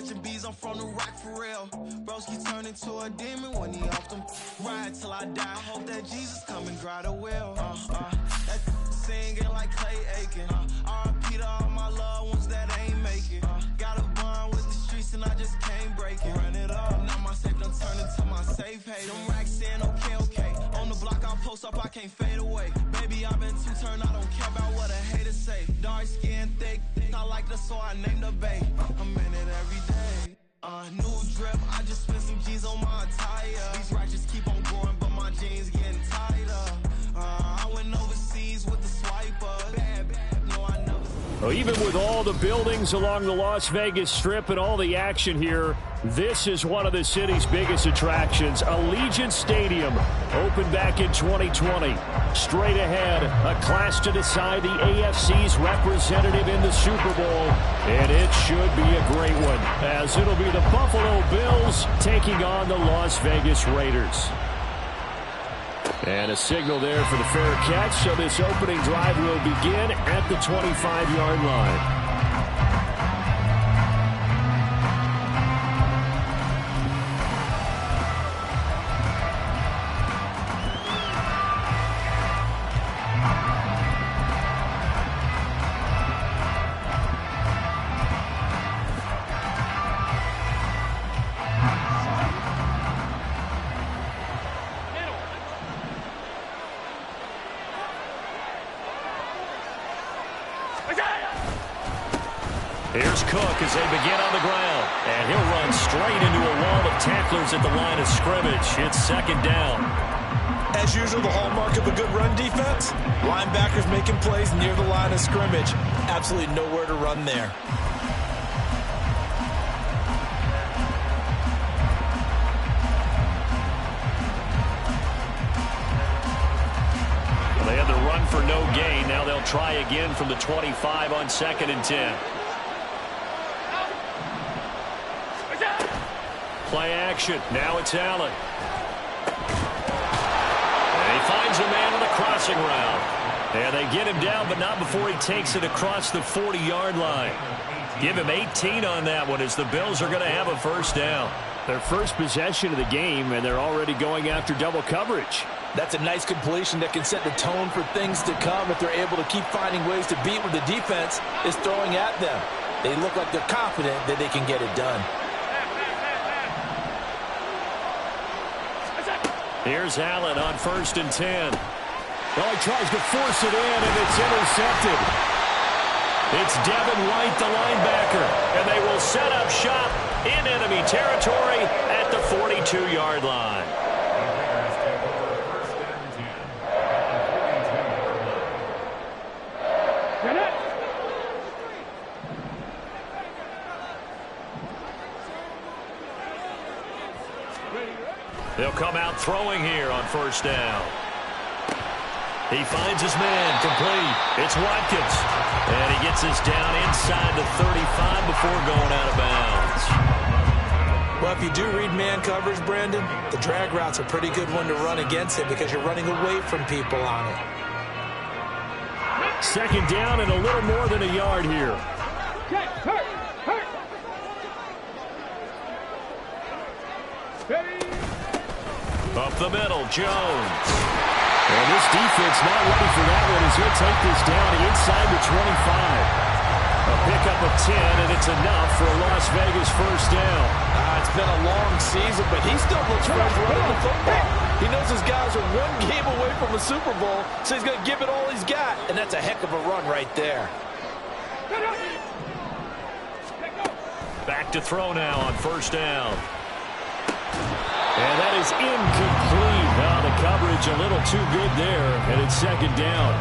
catching bees, I'm from the rock for real. Broski turn into a demon when he off them. Ride till I die, I hope that Jesus come and grind the wheel. That singing like Clay Aiken. R.I.P. to all my loved ones that ain't make it. Got a bond with the streets and I just can't break it. Run it up, now my safe done turn into my safe haven. Them racks in, okay. On the block I post up, I can't fade away. Baby, I've been too turned, I don't care about what a hater say. Dark skin, thick, I like the so I named the bay. I'm in it every day. New drip, I just spent some G's on my attire. These racks just keep on growing, but my jeans getting tighter. I went overseas with the swiper. Bad, no, I never. Well, even with all the buildings along the Las Vegas Strip and all the action here, this is one of the city's biggest attractions. Allegiant Stadium opened back in 2020. Straight ahead, a clash to decide the AFC's representative in the Super Bowl. And it should be a great one, as it'll be the Buffalo Bills taking on the Las Vegas Raiders. And a signal there for the fair catch, so this opening drive will begin at the 25-yard line. Here's Cook as they begin on the ground. And he'll run straight into a wall of tacklers at the line of scrimmage. It's second down. As usual, the hallmark of a good run defense, linebackers making plays near the line of scrimmage. Absolutely nowhere to run there. Well, they had the run for no gain. Now they'll try again from the 25 on 2nd and 10. Play action. Now it's Allen. And he finds a man on the crossing route. And they get him down, but not before he takes it across the 40-yard line. Give him 18 on that one, as the Bills are going to have a first down. Their first possession of the game, and they're already going after double coverage. That's a nice completion that can set the tone for things to come if they're able to keep finding ways to beat what the defense is throwing at them. They look like they're confident that they can get it done. Here's Allen on 1st and 10. Well, he tries to force it in, and it's intercepted. It's Devin White, the linebacker, and they will set up shop in enemy territory at the 42-yard line. They'll come out throwing here on 1st down. He finds his man, complete. It's Watkins. And he gets this down inside the 35 before going out of bounds. Well, if you do read man coverage, Brandon, the drag route's a pretty good one to run against it because you're running away from people on it. 2nd down and a little more than a yard here. Up the middle, Jones. And this defense not ready for that one as he'll take this down inside the 25. A pickup of 10, and it's enough for a Las Vegas first down. It's been a long season, but he still looks fresh running the football. He knows his guys are one game away from a Super Bowl, so he's going to give it all he's got, and that's a heck of a run right there. Back to throw now on 1st down. And that is incomplete. Now the coverage a little too good there, and it's 2nd down.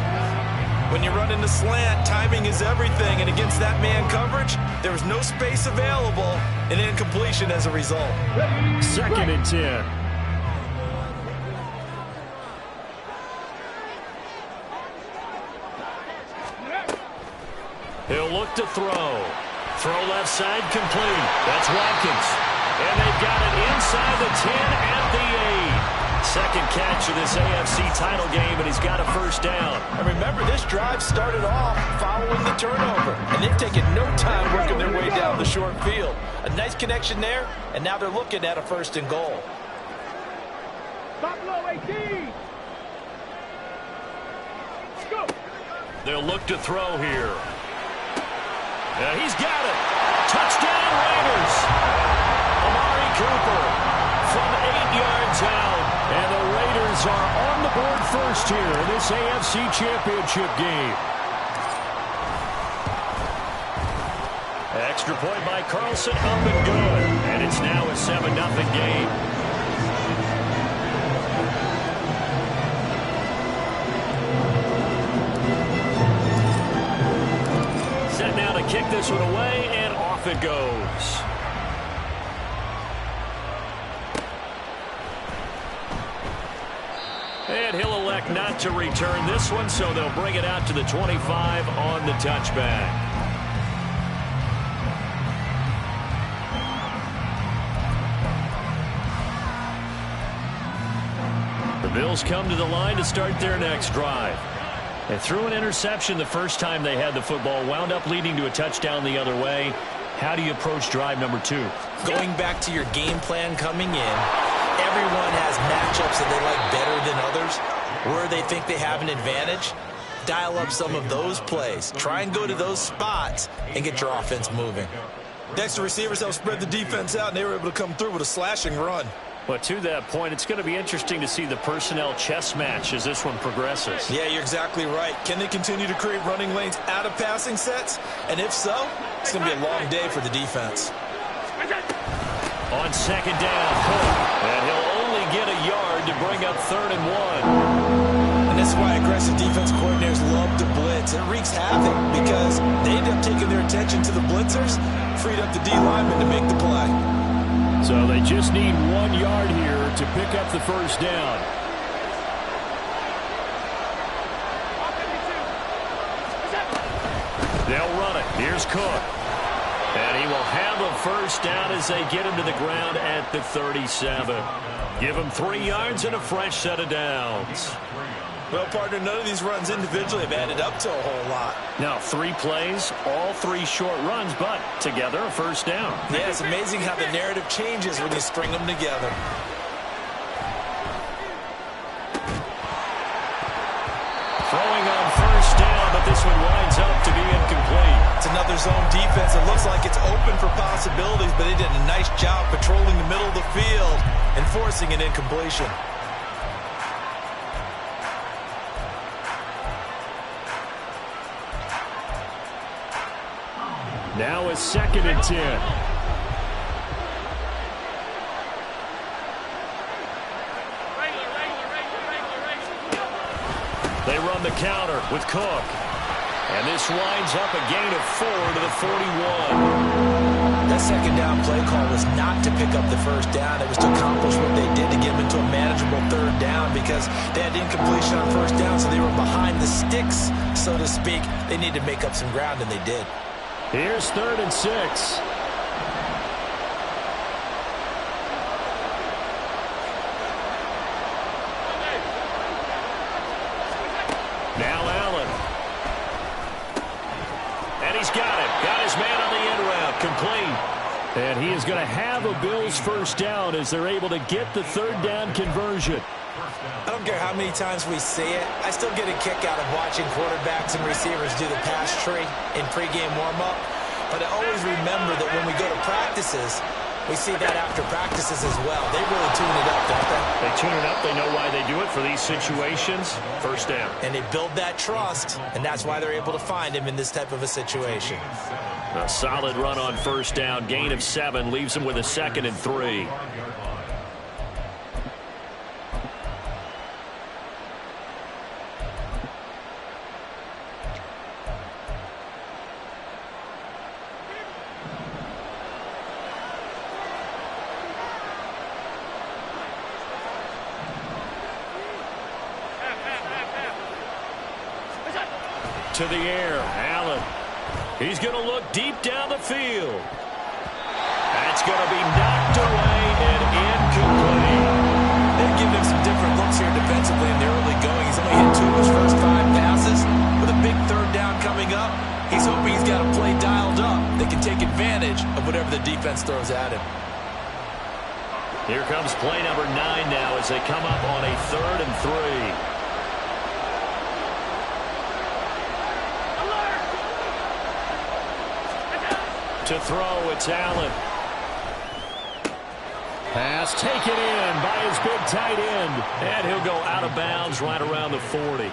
When you run in the slant, timing is everything, and against that man coverage, there was no space available, and incompletion as a result. 2nd and 10. He'll look to throw. Throw left side, complete. That's Watkins. And they've got it inside the 10 at the 8. Second catch of this AFC title game, and he's got a first down. And remember, this drive started off following the turnover, and they've taken no time working their way down the short field. A nice connection there, and now they're looking at a 1st and goal. Stop low, 18. Let's go. They'll look to throw here. He's got it. Touchdown, Raiders. Amari Cooper from 8 yards out. And the Raiders are on the board first here in this AFC Championship game. Extra point by Carlson, up and good. And it's now a 7-0 game. Set now to kick this one away, and off it goes. And he'll elect not to return this one, so they'll bring it out to the 25 on the touchback. The Bills come to the line to start their next drive. They threw an interception the first time they had the football, wound up leading to a touchdown the other way. How do you approach drive number 2? Going back to your game plan coming in, everyone has matchups that they like better than others. Where they think they have an advantage, dial up some of those plays. Try and go to those spots and get your offense moving. Next, the receivers help spread the defense out, and they were able to come through with a slashing run. But to that point, it's going to be interesting to see the personnel chess match as this one progresses. Yeah, you're exactly right. Can they continue to create running lanes out of passing sets? And if so, it's going to be a long day for the defense. On 2nd down, Cook. And he'll only get a yard to bring up 3rd and 1. And that's why aggressive defense coordinators love to blitz. It wreaks havoc because they end up taking their attention to the blitzers, freed up the D lineman to make the play. So they just need 1 yard here to pick up the 1st down. They'll run it. Here's Cook. And he will have a 1st down as they get him to the ground at the 37. Give him 3 yards and a fresh set of downs. Well, partner, none of these runs individually have added up to a whole lot. Now 3 plays, all 3 short runs, but together a 1st down. Yeah, it's amazing how the narrative changes when you string them together. Throwing on 1st down, but this one winds up to be incomplete. It's another zone defense. It looks like it's open for possibilities, but they did a nice job patrolling the middle of the field and forcing an incompletion. Now a 2nd and 10. They run the counter with Cook. And this winds up a gain of 4 to the 41. That 2nd down play call was not to pick up the 1st down. It was to accomplish what they did to get them into a manageable 3rd down because they had incompletion on 1st down, so they were behind the sticks, so to speak. They needed to make up some ground, and they did. Here's 3rd and 6. Now Allen. And he's got it. Got his man on the end route. Complete. And he is going to have a Bills 1st down as they're able to get the 3rd down conversion. I don't care how many times we see it. I still get a kick out of watching quarterbacks and receivers do the pass tree in pregame warm-up. But I always remember that when we go to practices, we see that after practices as well. They really tune it up, don't they? They tune it up. They know why they do it for these situations. 1st down. And they build that trust, and that's why they're able to find him in this type of a situation. A solid run on 1st down. Gain of 7 leaves him with a 2nd and 3. To the air, Allen. He's going to look deep down the field. That's going to be knocked away and incomplete. They're giving him some different looks here defensively in the early going. He's only hit 2 of his first 5 passes. With a big 3rd down coming up, He's hoping he's got a play dialed up that can take advantage of whatever the defense throws at him. Here comes play number 9 now as they come up on a 3rd and 3. To throw, it's Allen. Pass taken in by his big tight end. And he'll go out of bounds right around the 40.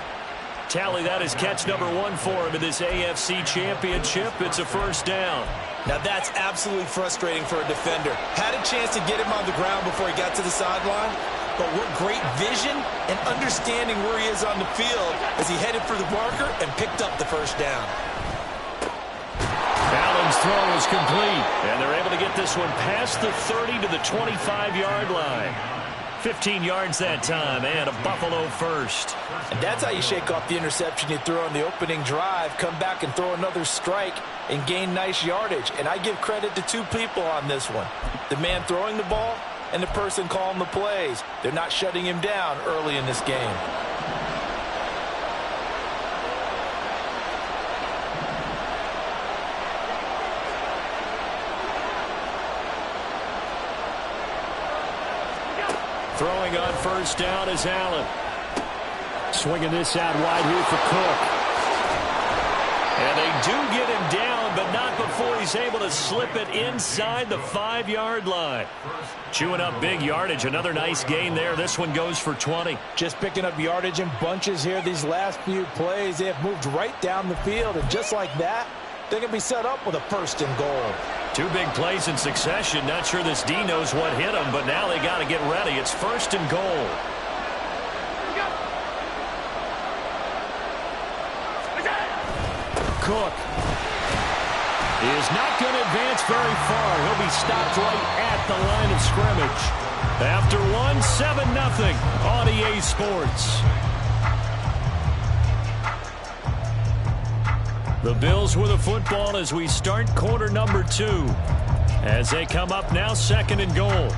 Tally, that is catch number 1 for him in this AFC Championship. It's a first down. Now that's absolutely frustrating for a defender. Had a chance to get him on the ground before he got to the sideline, but what great vision and understanding where he is on the field as he headed for the marker and picked up the first down. Allen's throw is complete, and they're able to get this one past the 30 to the 25-yard line. 15 yards that time, and a Buffalo first. And that's how you shake off the interception you threw on the opening drive, come back and throw another strike and gain nice yardage. And I give credit to 2 people on this one. The man throwing the ball and the person calling the plays. They're not shutting him down early in this game. Throwing on first down is Allen. Swinging this out wide here for Cook. And they do get him down, but not before he's able to slip it inside the 5-yard line. Chewing up big yardage. Another nice gain there. This one goes for 20. Just picking up yardage in bunches here these last few plays. They have moved right down the field, and just like that, they're going to be set up with a 1st and goal. 2 big plays in succession. Not sure this D knows what hit him, but now they got to get ready. It's 1st and goal. Cook is not going to advance very far. He'll be stopped right at the line of scrimmage. After 7-0 on EA Sports. The Bills with a football as we start quarter number 2. As they come up now 2nd and goal.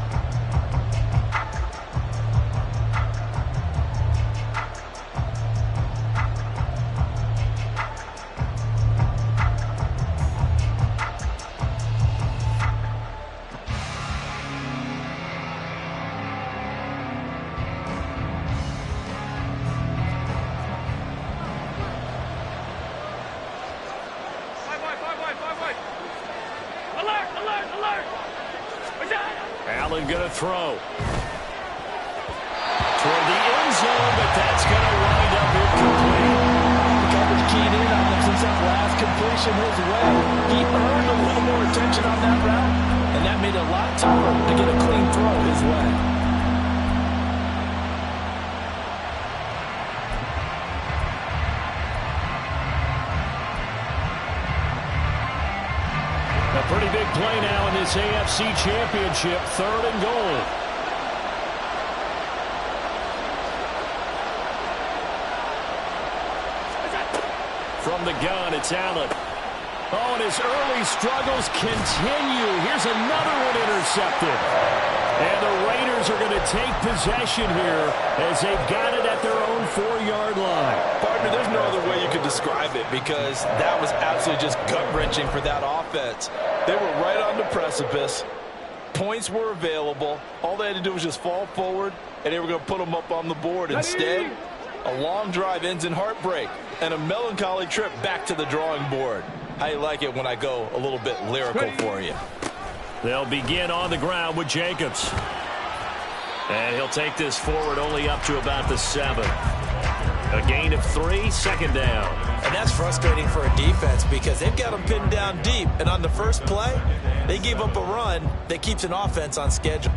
Allen going to throw. Toward the end zone, but that's going to wind up incomplete. The coverage keyed in on him since that last completion his way. He earned a little more attention on that route, and that made it a lot tougher to get a clean throw his way. A pretty big play now in this AFC Championship. 3rd and goal. From the gun, it's Allen. Oh, and his early struggles continue. Here's another one intercepted. And the Raiders are going to take possession here as they've got it at their own 4-yard line. Partner, there's no other way you could describe it because that was absolutely just gut-wrenching for that offense. They were right on the precipice. Points were available. All they had to do was just fall forward, and they were going to put them up on the board. Instead, a long drive ends in heartbreak and a melancholy trip back to the drawing board. How you like it when I go a little bit lyrical for you? They'll begin on the ground with Jacobs. And he'll take this forward only up to about the 7. A gain of 3, 2nd down. And that's frustrating for a defense because they've got them pinned down deep. And on the first play, they gave up a run that keeps an offense on schedule.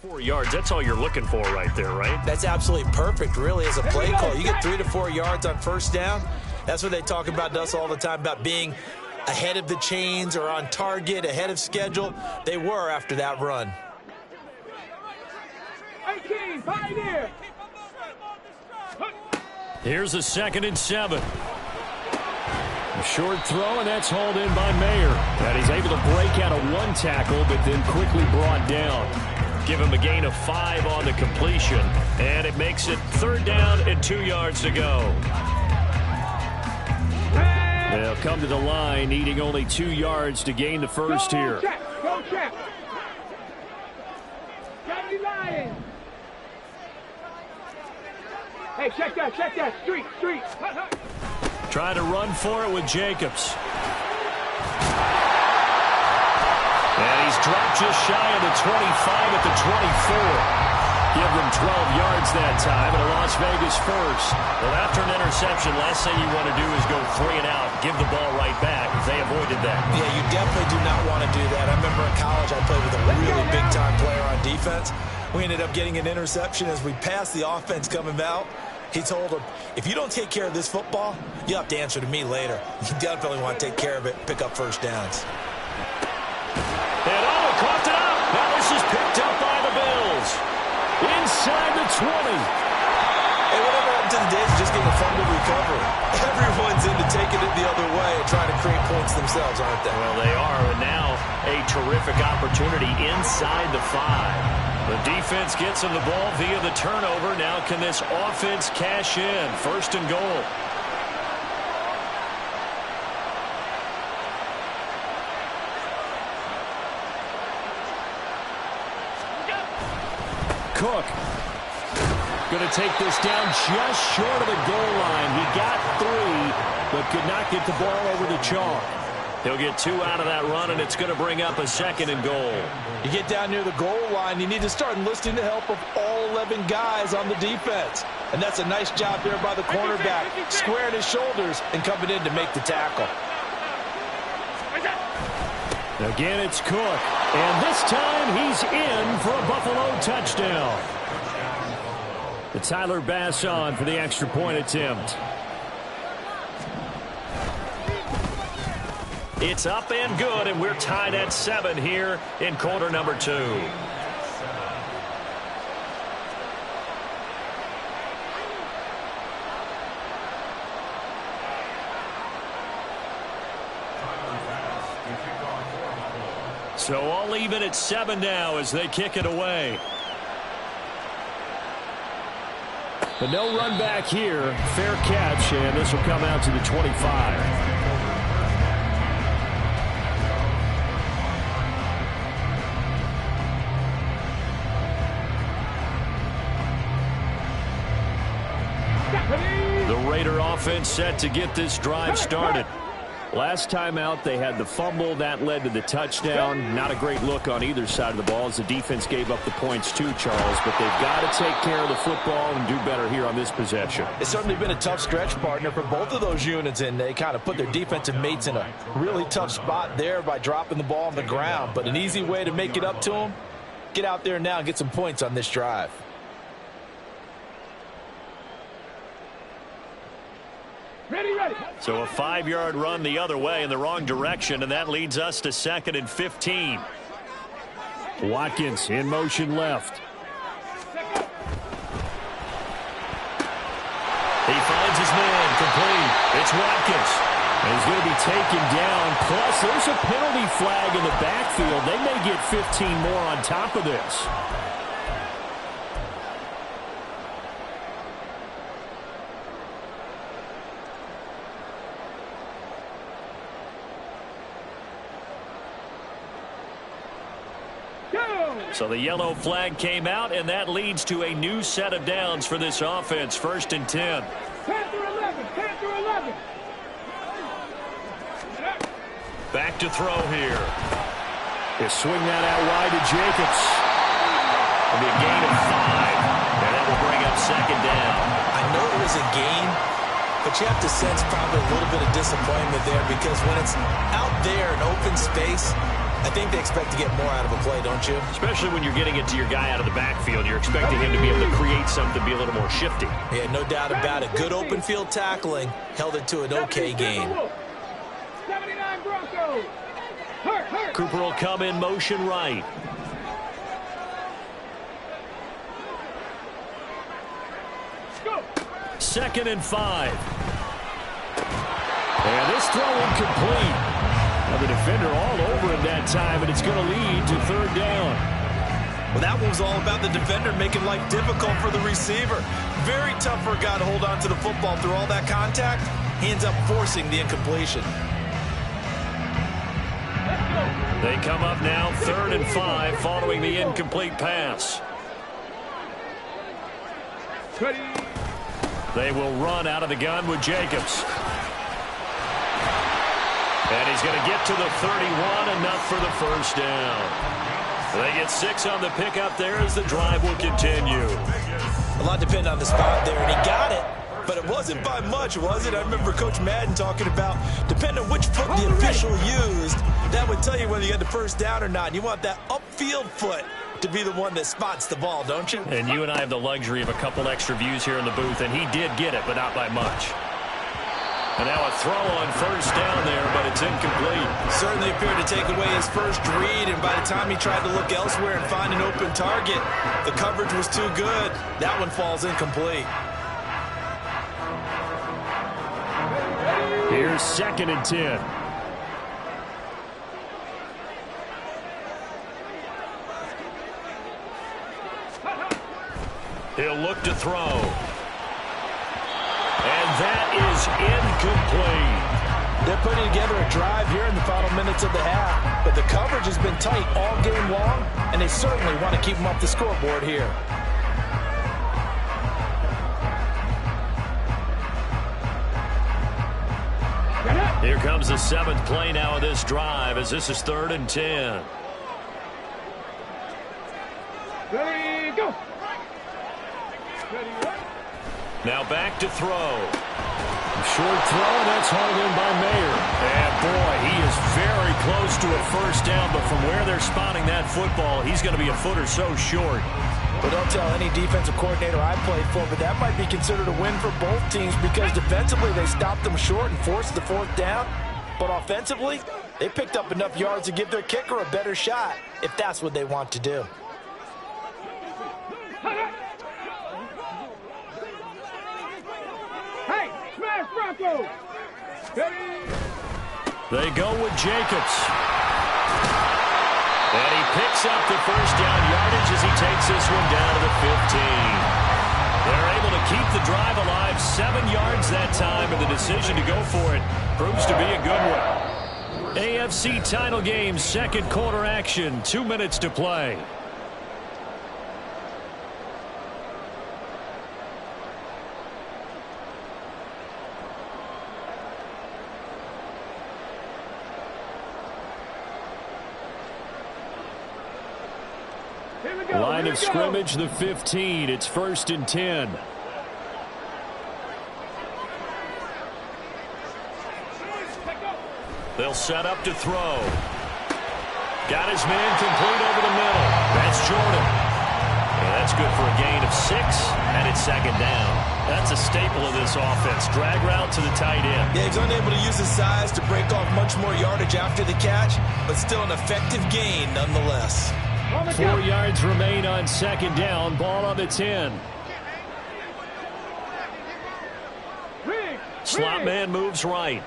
4 yards, that's all you're looking for right there, right? That's absolutely perfect, really, as a play call. You get 3 to 4 yards on first down. That's what they talk about to us all the time, about being ahead of the chains or on target, ahead of schedule. They were after that run. 18, Pioneer. Here's a 2nd and 7. A short throw, and that's hauled in by Mayer. And he's able to break out of 1 tackle, but then quickly brought down. Give him a gain of 5 on the completion, and it makes it 3rd down and 2 yards to go. They'll come to the line, needing only 2 yards to gain the first here. Go check. Johnny Lions. Hey, check that. Street. Trying to run for it with Jacobs. And he's dropped just shy of the 25 at the 24. Give them 12 yards that time, and a Las Vegas first. Well, after an interception, last thing you want to do is go 3 and out, give the ball right back. They avoided that. Yeah, you definitely do not want to do that. I remember in college I played with a really big-time player on defense. We ended up getting an interception as we passed the offense coming out. He told him, if you don't take care of this football, you have to answer to me later. You definitely want to take care of it, pick up first downs. And coughed it up. Now this is picked up by the Bills. Inside the 20. Hey, whatever happened to the days of just getting a fumble recovery? Everyone's into taking it the other way and trying to create points themselves, aren't they? Well, they are, and now a terrific opportunity inside the 5. The defense gets him the ball via the turnover. Now can this offense cash in? 1st and goal. Cook going to take this down just short of the goal line. He got 3, but could not get the ball over the chalk. He'll get 2 out of that run, and it's going to bring up a 2nd and goal. You get down near the goal line, you need to start enlisting the help of all 11 guys on the defense. And that's a nice job there by the cornerback, squaring his shoulders and coming in to make the tackle. Again, it's Cook. And this time he's in for a Buffalo touchdown. The Tyler Bass on for the extra point attempt. It's up and good, and we're tied at 7 here in quarter number 2. So all even at 7 now as they kick it away. But no run back here. Fair catch, and this will come out to the 25. The Raider offense set to get this drive started. Last time out, they had the fumble. That led to the touchdown. Not a great look on either side of the ball as the defense gave up the points too, Charles. But they've got to take care of the football and do better here on this possession. It's certainly been a tough stretch, partner, for both of those units, and they kind of put their defensive mates in a really tough spot there by dropping the ball on the ground. But an easy way to make it up to them, get out there now and get some points on this drive. Ready. So a 5-yard run the other way in the wrong direction, and that leads us to 2nd and 15. Watkins in motion left. He finds his man complete. It's Watkins. And he's going to be taken down. Plus, there's a penalty flag in the backfield. They may get 15 more on top of this. So the yellow flag came out, and that leads to a new set of downs for this offense. 1st and 10. 10 through 11. Back to throw here. They swing that out wide to Jacobs. It'll be a gain of 5, and that will bring up 2nd down. I know it was a gain, but you have to sense probably a little bit of disappointment there because when it's out there in open space, I think they expect to get more out of a play, don't you? Especially when you're getting it to your guy out of the backfield. You're expecting him to be able to create something, be a little more shifty. Yeah, no doubt about it. Good open field tackling held it to an okay game. 79 Broncos. Hurt. Cooper will come in motion right. Go. 2nd and 5. And this throw incomplete. Now the defender all over him that time, and it's going to lead to 3rd down. Well, that one was all about the defender making life difficult for the receiver. Very tough for a guy to hold on to the football through all that contact. He ends up forcing the incompletion. They come up now 3rd and 5 following the incomplete pass. Ready. They will run out of the gun with Jacobs. And he's going to get to the 31, enough for the 1st down. They get 6 on the pickup there as the drive will continue. A lot depended on the spot there, and he got it. But it wasn't by much, was it? I remember Coach Madden talking about, depending on which foot the official used, that would tell you whether you had the 1st down or not. You want that upfield foot to be the one that spots the ball, don't you? And you and I have the luxury of a couple extra views here in the booth, and he did get it, but not by much. And now a throw on 1st down there, but it's incomplete. Certainly appeared to take away his first read, and by the time he tried to look elsewhere and find an open target, the coverage was too good. That one falls incomplete. Here's 2nd and 10. He'll look to throw. And that is incomplete. They're putting together a drive here in the final minutes of the half, but the coverage has been tight all game long, and they certainly want to keep them off the scoreboard here. Here comes the 7th play now of this drive as this is 3rd and 10. Ready, go. Ready, run. Now back to throw. Short throw, that's hauled in by Mayer. And boy, he is very close to a 1st down, but from where they're spotting that football, he's going to be a foot or so short. But don't tell any defensive coordinator I played for, but that might be considered a win for both teams because defensively they stopped them short and forced the 4th down. But offensively, they picked up enough yards to give their kicker a better shot if that's what they want to do. Hey, smash Broncos. Ready. They go with Jacobs. And he picks up the 1st down yardage as he takes this one down to the 15. They're able to keep the drive alive, 7 yards that time, and the decision to go for it proves to be a good one. AFC title game, 2nd quarter action, 2 minutes to play. Line of scrimmage, the 15. It's 1st and 10. They'll set up to throw. Got his man complete over the middle. That's Jordan. And that's good for a gain of 6, and it's 2nd down. That's a staple of this offense. Drag route to the tight end. Yeah, he's unable to use his size to break off much more yardage after the catch, but still an effective gain nonetheless. 4 yards remain on 2nd down. Ball on the 10. Slot man moves right.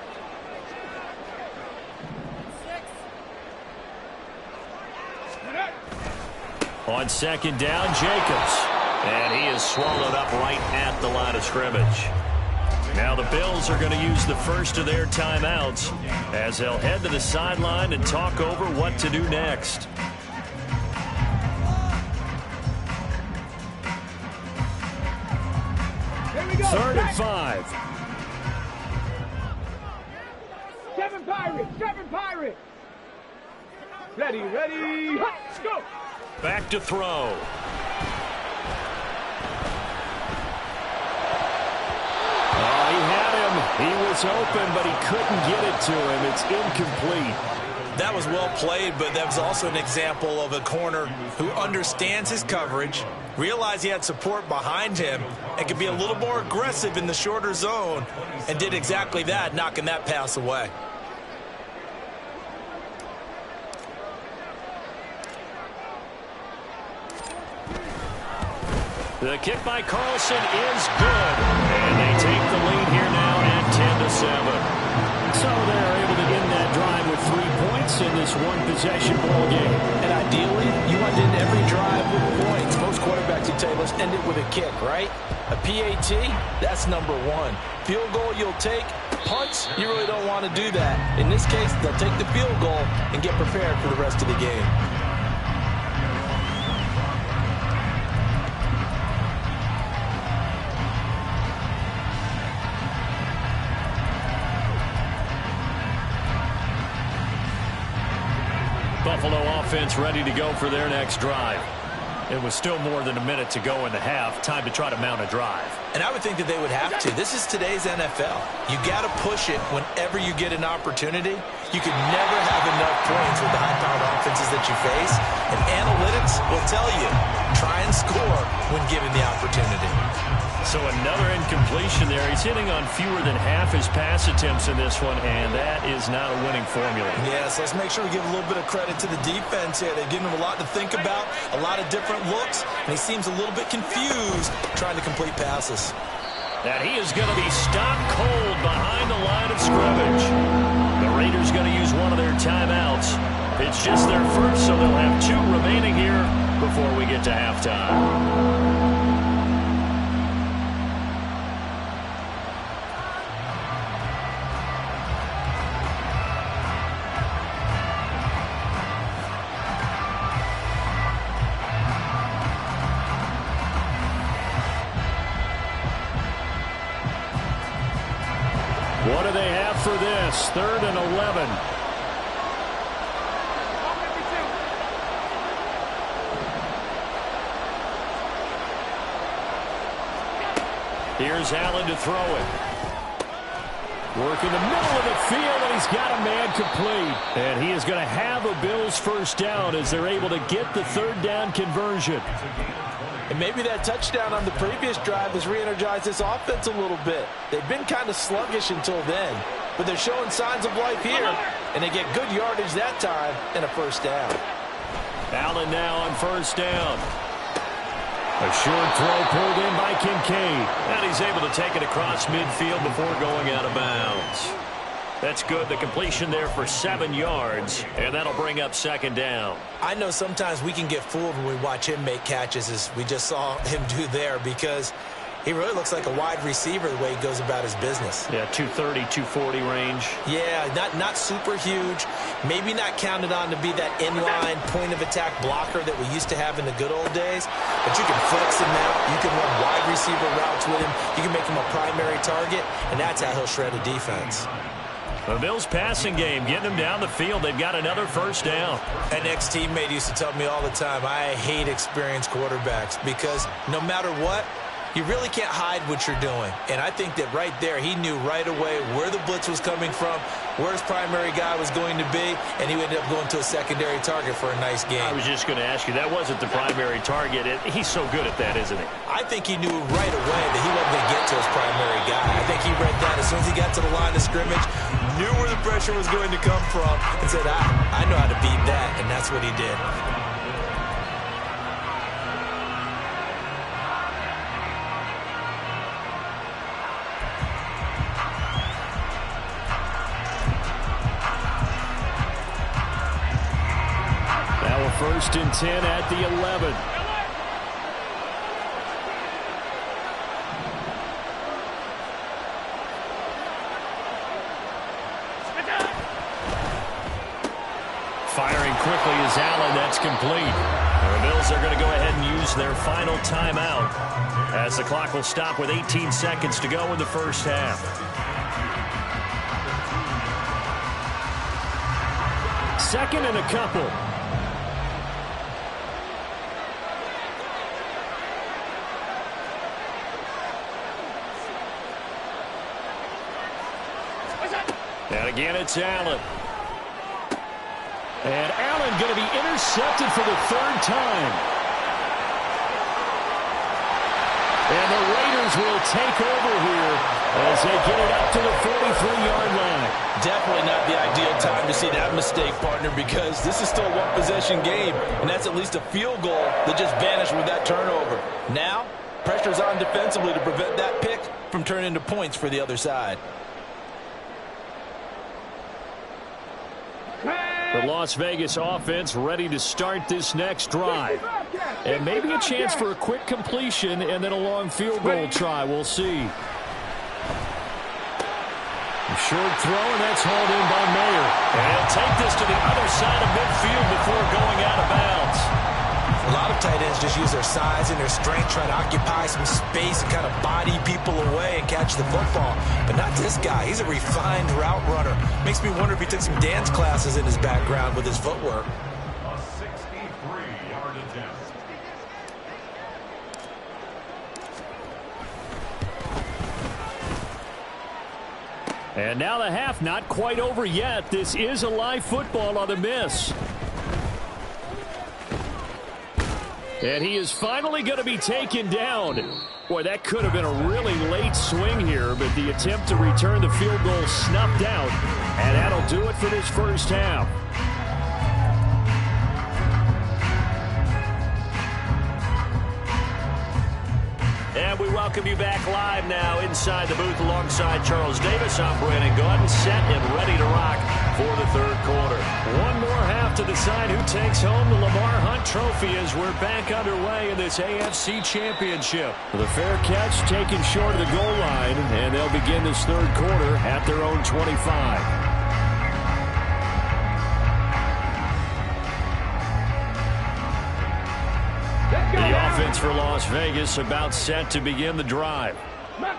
On 2nd down, Jacobs. And he is swallowed up right at the line of scrimmage. Now the Bills are going to use the first of their timeouts as they'll head to the sideline and talk over what to do next. Third and 5. 7 Pirates. Ready, let's go. Back to throw. He had him was open, but he couldn't get it to him. It's incomplete. That was well played, but that was also an example of a corner who understands his coverage, realized he had support behind him, and could be a little more aggressive in the shorter zone, and did exactly that, knocking that pass away. The kick by Carlson is good, and they take the lead here now at 10-7. So they're able to end that drive with 3 points in this one-possession ball game. And ideally, you want to end every drive with points. Most quarterbacks, you tell us, end it with a kick, right? A PAT, that's number 1. Field goal you'll take. Punts, you really don't want to do that. In this case, they'll take the field goal and get prepared for the rest of the game. Buffalo offense ready to go for their next drive. It was still more than a minute to go in the half. Time to try to mount a drive. And I would think that they would have to. This is today's NFL. You got to push it whenever you get an opportunity. You could never have enough points with the high-powered offenses that you face. And analytics will tell you, try and score when given the opportunity. So another incompletion there. He's hitting on fewer than half his pass attempts in this one, and that is not a winning formula. Yes, let's make sure we give a little bit of credit to the defense here. They've given him a lot to think about, a lot of different looks, and he seems a little bit confused trying to complete passes. And he is going to be stopped cold behind the line of scrimmage. The Raiders going to use one of their timeouts. It's just their first, so they'll have 2 remaining here before we get to halftime. What do they have for this? 3rd and 11. Here's Allen to throw it. Work in the middle of the field, and he's got a man complete. And he is going to have a Bills first down as they're able to get the 3rd down conversion. And maybe that touchdown on the previous drive has re-energized this offense a little bit. They've been kind of sluggish until then, but they're showing signs of life here, and they get good yardage that time and a first down. Allen now on first down. A short throw pulled in by Kincaid, and he's able to take it across midfield before going out of bounds. That's good. The completion there for 7 yards, and that'll bring up 2nd down. I know sometimes we can get fooled when we watch him make catches, as we just saw him do there, because he really looks like a wide receiver the way he goes about his business. Yeah, 230, 240 range. Yeah, not super huge. Maybe not counted on to be that inline point-of-attack blocker that we used to have in the good old days. But you can flex him out. You can run wide receiver routes with him. You can make him a primary target, and that's how he'll shred a defense. The Bills passing game, getting them down the field. They've got another first down. An ex-teammate used to tell me all the time, I hate experienced quarterbacks because no matter what, you really can't hide what you're doing. And I think that right there, he knew right away where the blitz was coming from, where his primary guy was going to be, and he ended up going to a secondary target for a nice game. I was just going to ask you, that wasn't the primary target. He's so good at that, isn't he? I think he knew right away that he wasn't going to get to his primary guy. I think he read that as soon as he got to the line of scrimmage, knew where the pressure was going to come from, and said, I know how to beat that, and that's what he did. First and 10 at the 11. Firing quickly is Allen. That's complete. The Bills are going to go ahead and use their final timeout as the clock will stop with 18 seconds to go in the first half. Second and a couple. And again, it's Allen. And Allen going to be intercepted for the third time. And the Raiders will take over here as they get it up to the 43-yard line. Definitely not the ideal time to see that mistake, partner, because this is still a one-possession game, and that's at least a field goal that just vanished with that turnover. Now, pressure's on defensively to prevent that pick from turning into points for the other side. The Las Vegas offense ready to start this next drive. And maybe a chance for a quick completion and then a long field goal try. We'll see. A short throw, and that's hauled in by Mayer. And he'll take this to the other side of midfield before going out of bounds. A lot of tight ends just use their size and their strength, trying to occupy some space and kind of body people away and catch the football. But not this guy. He's a refined route runner. Makes me wonder if he took some dance classes in his background with his footwork. A 63-yard attempt. And now the half not quite over yet. This is a live football on the miss. And he is finally going to be taken down. Boy, that could have been a really late swing here, but the attempt to return the field goal snuffed out. And that'll do it for this first half. And we welcome you back live now inside the booth alongside Charles Davis. I'm Brandon Gaudin, set and ready to rock for the third quarter. One more half to decide who takes home the Lamar Hunt Trophy as we're back underway in this AFC Championship. The fair catch taken short of the goal line, and they'll begin this third quarter at their own 25. The offense for Las Vegas about set to begin the drive.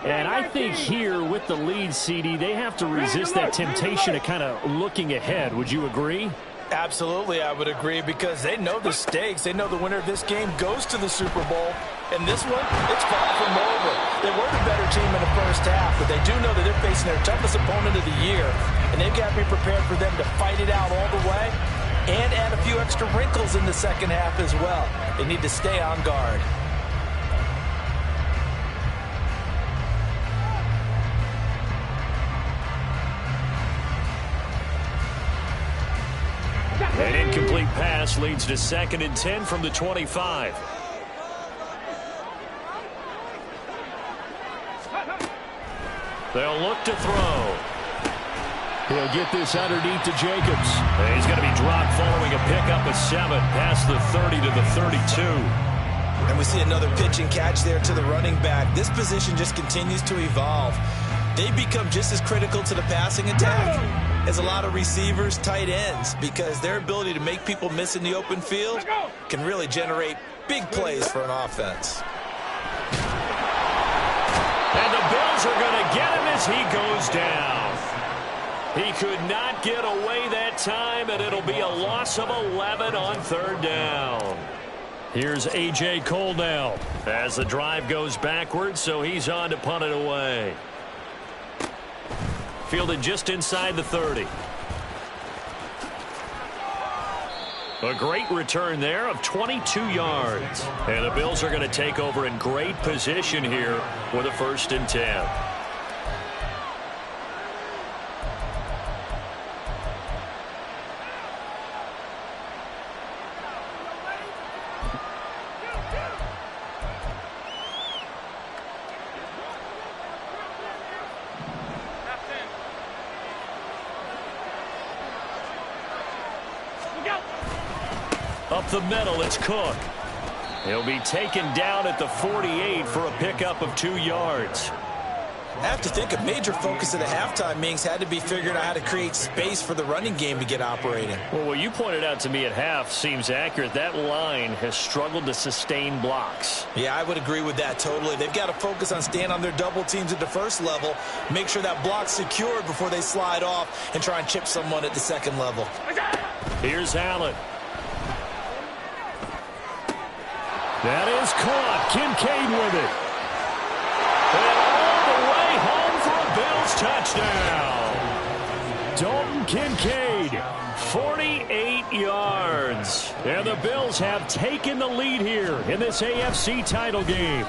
And I think here with the lead, CD, they have to resist that temptation of kind of looking ahead. Would you agree? Absolutely, I would agree, because they know the stakes. They know the winner of this game goes to the Super Bowl. And this one, it's far from over. They were the better team in the first half, but they do know that they're facing their toughest opponent of the year. And they've got to be prepared for them to fight it out all the way and add a few extra wrinkles in the second half as well. They need to stay on guard. An incomplete pass leads to 2nd and 10 from the 25. They'll look to throw. He'll get this underneath to Jacobs. And he's going to be dropped following a pickup of 7 past the 30 to the 32. And we see another pitch and catch there to the running back. This position just continues to evolve. They become just as critical to the passing attack as a lot of receivers, tight ends, because their ability to make people miss in the open field can really generate big plays for an offense. And the Bills are going to get him as he goes down. He could not get away that time, and it'll be a loss of 11 on 3rd down. Here's A.J. Cole now as the drive goes backwards, so he's on to punt it away. Fielded just inside the 30. A great return there of 22 yards. And the Bills are going to take over in great position here with a 1st and 10. Up the middle, it's Cook. He'll be taken down at the 48 for a pickup of 2 yards. I have to think a major focus of the halftime meetings had to be figuring out how to create space for the running game to get operating. Well, what you pointed out to me at half seems accurate. That line has struggled to sustain blocks. Yeah, I would agree with that totally. They've got to focus on staying on their double teams at the first level, make sure that block's secured before they slide off and try and chip someone at the second level. Here's Allen. That is caught. Kincaid with it. And all the way home for a Bills touchdown. Dalton Kincaid, 48 yards. And the Bills have taken the lead here in this AFC title game.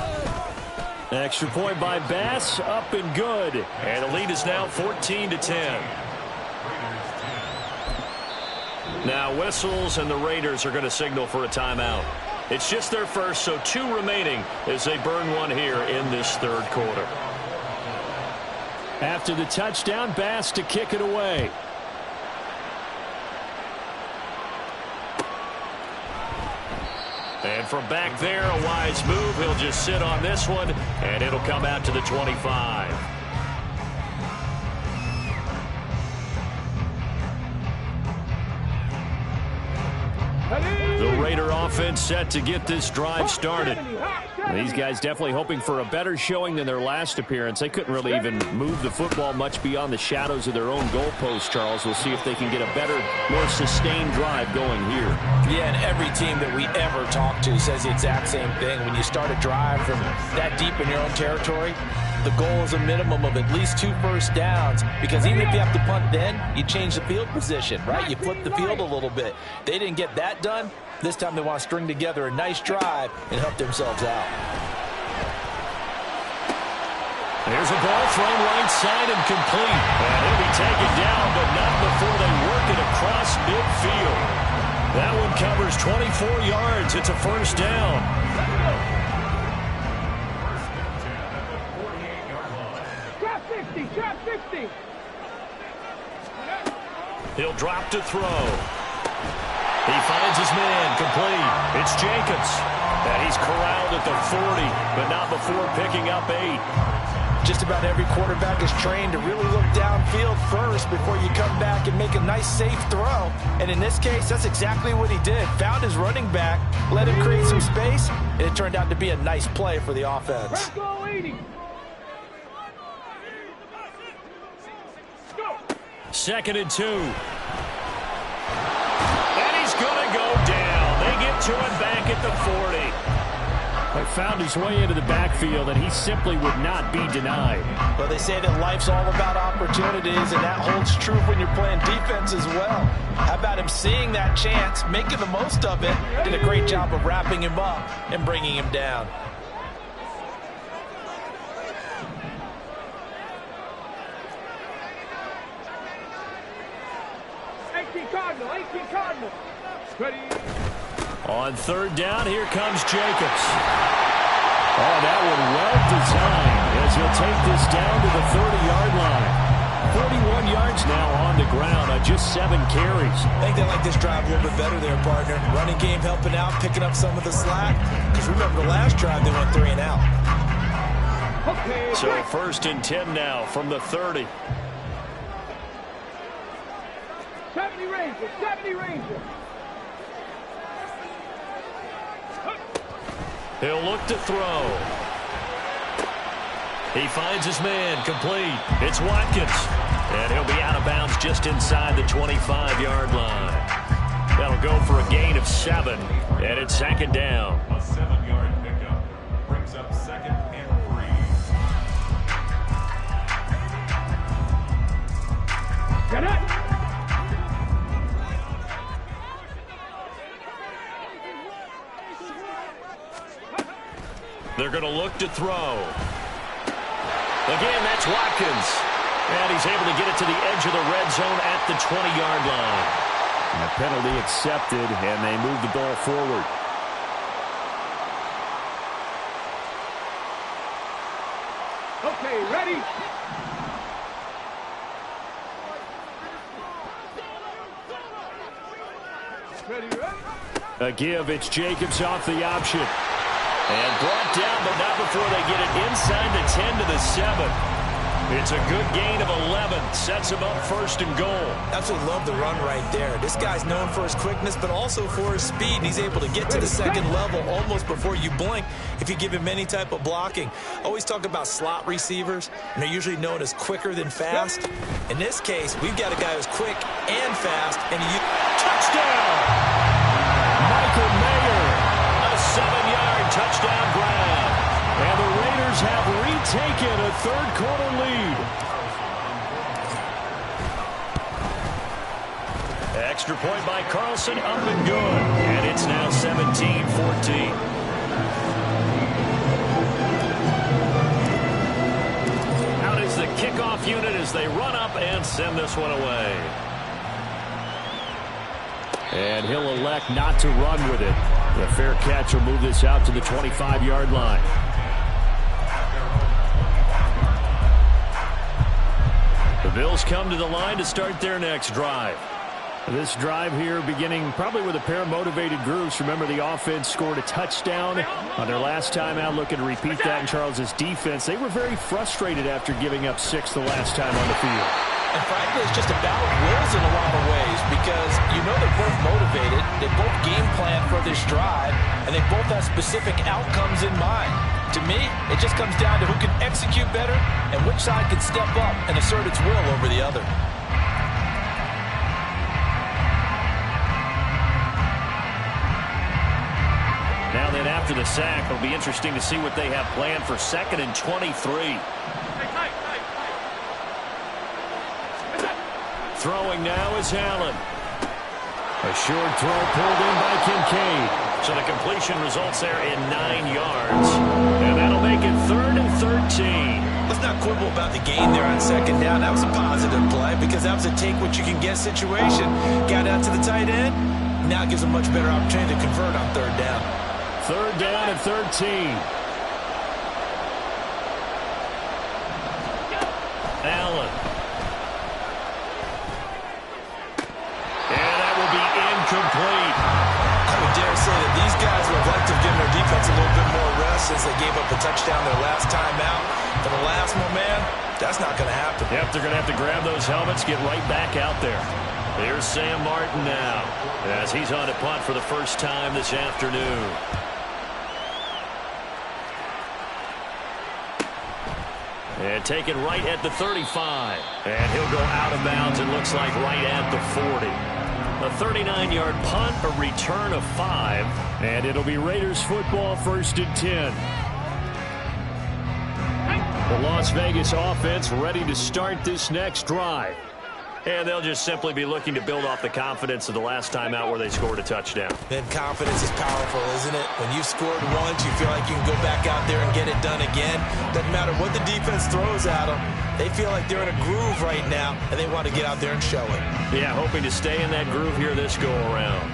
Extra point by Bass, up and good. And the lead is now 14-10. Now whistles, and the Raiders are going to signal for a timeout. It's just their first, so 2 remaining as they burn one here in this third quarter. After the touchdown, Bass to kick it away. And from back there, a wise move. He'll just sit on this one, and it'll come out to the 25. The Raider offense set to get this drive started. These guys definitely hoping for a better showing than their last appearance. They couldn't really even move the football much beyond the shadows of their own goalpost, Charles. We'll see if they can get a better, more sustained drive going here. Yeah, and every team that we ever talk to says the exact same thing. When you start a drive from that deep in your own territory, the goal is a minimum of at least 2 first downs, because even if you have to punt then, you change the field position, right? You flip the field a little bit. They didn't get that done. This time they want to string together a nice drive and help themselves out. There's a ball thrown right side and complete. And he'll be taken down, but not before they work it across midfield. That one covers 24 yards. It's a first down. Drop 60, drop 60. He'll drop to throw. He finds his man, complete. It's Jacobs. And he's corralled at the 40, but not before picking up 8. Just about every quarterback is trained to really look downfield first before you come back and make a nice, safe throw. And in this case, that's exactly what he did. Found his running back, let him create some space, and it turned out to be a nice play for the offense. Go 80. Go. 2nd and 2. Going to go down. They get to him back at the 40. He found his way into the backfield, and he simply would not be denied. Well, they say that life's all about opportunities, and that holds true when you're playing defense as well. How about him seeing that chance, making the most of it, did a great job of wrapping him up and bringing him down. Cardinal. Ready. On 3rd down, here comes Jacobs. Oh, that one well designed as he'll take this down to the 30-yard line. 41 yards now on the ground on just 7 carries. I think they like this drive a little bit better there, partner. Running game helping out, picking up some of the slack. Because remember the last drive, they went 3 and out. Okay. So 1st and 10 now from the 30. 70 Ranger. He'll look to throw. He finds his man, complete. It's Watkins. And he'll be out of bounds just inside the 25-yard line. That'll go for a gain of 7, and it's 2nd down. A 7-yard pickup brings up 2nd and 3. Get it. They're going to look to throw. Again, that's Watkins. And he's able to get it to the edge of the red zone at the 20-yard line. And the penalty accepted, and they move the ball forward. Okay, ready. Ready. A give, it's Jacobs off the option. And brought down, but not before they get it inside the 10 to the 7. It's a good gain of 11. Sets him up 1st and goal. Absolutely love the run right there. This guy's known for his quickness, but also for his speed. He's able to get to the 2nd level almost before you blink if you give him any type of blocking. Always talk about slot receivers, and they're usually known as quicker than fast. In this case, we've got a guy who's quick and fast, and touchdown! Michael Mayer, a 7-yard touchdown grab. And the Raiders have retaken a 3rd quarter lead. Extra point by Carlson, up and good. And it's now 17-14. Out is the kickoff unit as they run up and send this one away. And he'll elect not to run with it. The fair catch will move this out to the 25-yard line. The Bills come to the line to start their next drive. This drive here beginning probably with a pair of motivated groups. Remember, the offense scored a touchdown on their last time out, looking to repeat that in Charles's defense. They were very frustrated after giving up 6 the last time on the field. And frankly, it's just a battle of wills in a lot of ways because you know they're both motivated, they both game plan for this drive, and they both have specific outcomes in mind. To me, it just comes down to who can execute better and which side can step up and assert its will over the other. Now then, after the sack, it'll be interesting to see what they have planned for 2nd and 23. Throwing now is Allen. A short throw pulled in by Kincaid. So the completion results there in 9 yards. And that'll make it 3rd and 13. Let's not quibble about the gain there on 2nd down. That was a positive play because that was a take-what-you-can-get situation. Got out to the tight end. Now it gives a much better opportunity to convert on 3rd down. 3rd down and 13. Allen. Complete. I would dare say that these guys would like to have given their defense a little bit more rest since they gave up a touchdown their last time out. For the last one, man, that's not going to happen. Yep, they're going to have to grab those helmets, get right back out there. Here's Sam Martin now as he's on to punt for the first time this afternoon. And taken right at the 35. And he'll go out of bounds, it looks like, right at the 40. A 39-yard punt, a return of 5, and it'll be Raiders football 1st and 10. The Las Vegas offense ready to start this next drive. And they'll just simply be looking to build off the confidence of the last time out where they scored a touchdown. And confidence is powerful, isn't it? When you've scored once, you feel like you can go back out there and get it done again. Doesn't matter what the defense throws at them. They feel like they're in a groove right now, and they want to get out there and show it. Yeah, hoping to stay in that groove here this go-around.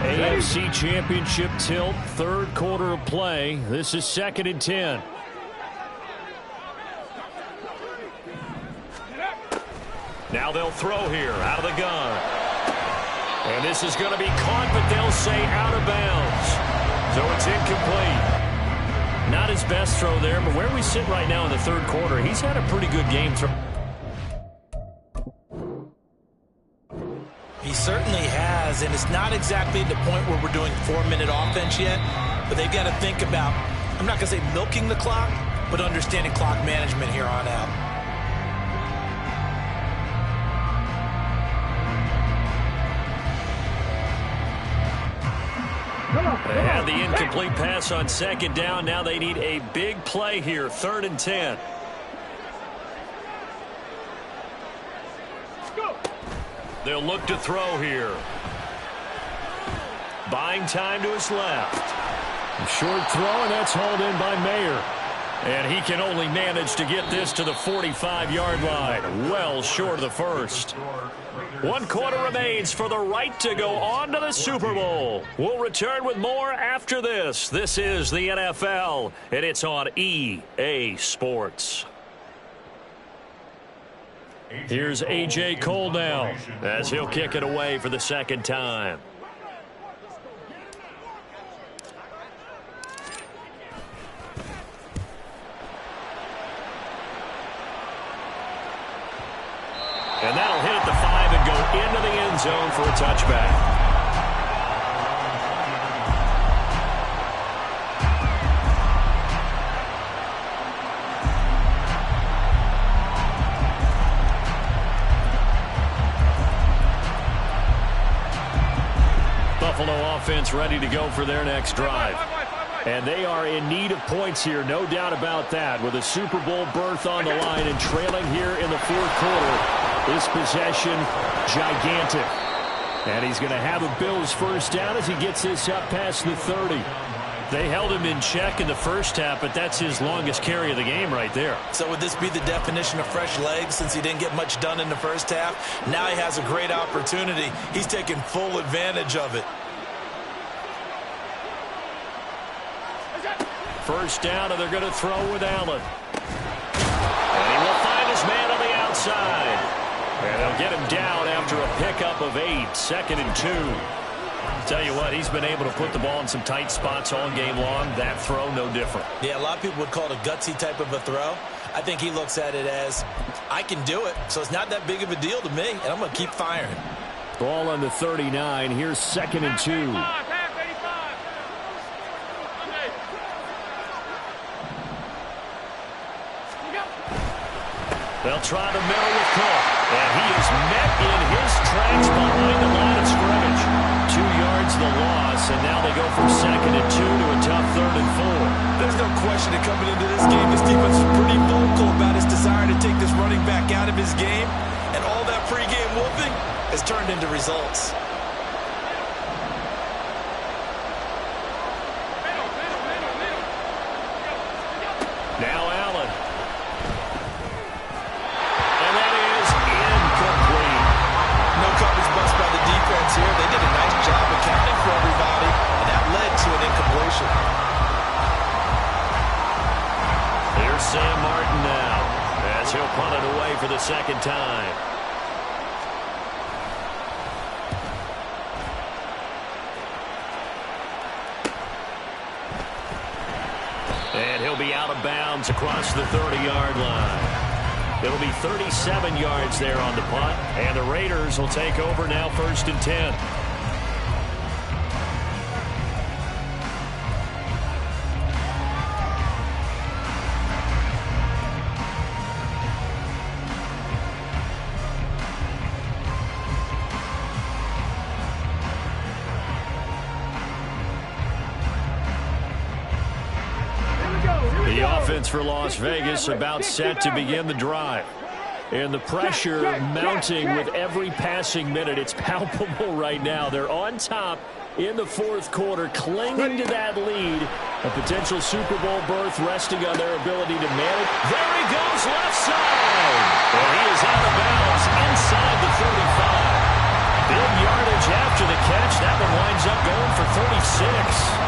AFC Championship tilt, 3rd quarter of play. This is 2nd and 10. Now they'll throw here out of the gun. And this is going to be caught, but they'll say out of bounds. So it's incomplete. Not his best throw there, but where we sit right now in the 3rd quarter, he's had a pretty good game. He certainly has, and it's not exactly at the point where we're doing 4-minute offense yet, but they've got to think about, I'm not going to say milking the clock, but understanding clock management here on out. They had the incomplete pass on 2nd down. Now they need a big play here, 3rd and 10. They'll look to throw here. Buying time to his left. A short throw, and that's hauled in by Mayer. And he can only manage to get this to the 45-yard line. Well short of the first. 1 quarter remains for the right to go on to the Super Bowl. We'll return with more after this. This is the NFL, and it's on EA Sports. Here's A.J. Cole now as he'll kick it away for the 2nd time. And that'll hit at the 5 and go into the end zone for a touchback. Buffalo offense ready to go for their next drive. And they are in need of points here, no doubt about that, with a Super Bowl berth on the line and trailing here in the fourth quarter. This possession, gigantic. And he's going to have a Bills first down as he gets this up past the 30. They held him in check in the first half, but that's his longest carry of the game right there. So would this be the definition of fresh legs since he didn't get much done in the first half? Now he has a great opportunity. He's taking full advantage of it. First down, and they're going to throw with Allen. And he will find his man on the outside. And they'll get him down after a pickup of 8, 2nd and 2. Tell you what, he's been able to put the ball in some tight spots all game long. That throw, no different. Yeah, a lot of people would call it a gutsy type of a throw. I think he looks at it as, I can do it, so it's not that big of a deal to me, and I'm going to keep firing. Ball on the 39. Here's 2nd and 2. They'll try the middle with Cook. And he is met in his tracks behind the line of scrimmage. 2 yards the loss, and now they go for 2nd and 2 to a tough 3rd and 4. There's no question that coming into this game, this defense is pretty vocal about his desire to take this running back out of his game. And all that pregame whooping has turned into results. Now Allen. And that is incomplete. No coverage bust by the defense here. They did a nice job accounting for everybody, and that led to an incompletion. Here's Sam Martin now, as he'll punt it away for the 2nd time. And he'll be out of bounds across the 30-yard line. It'll be 37 yards there on the punt, and the Raiders will take over now 1st and 10. The offense for Las Vegas about set to begin the drive. And the pressure mounting with every passing minute. It's palpable right now. They're on top in the fourth quarter, clinging to that lead. A potential Super Bowl berth resting on their ability to manage. There he goes, left side. And he is out of bounds inside the 35. Big yardage after the catch. That one winds up going for 36.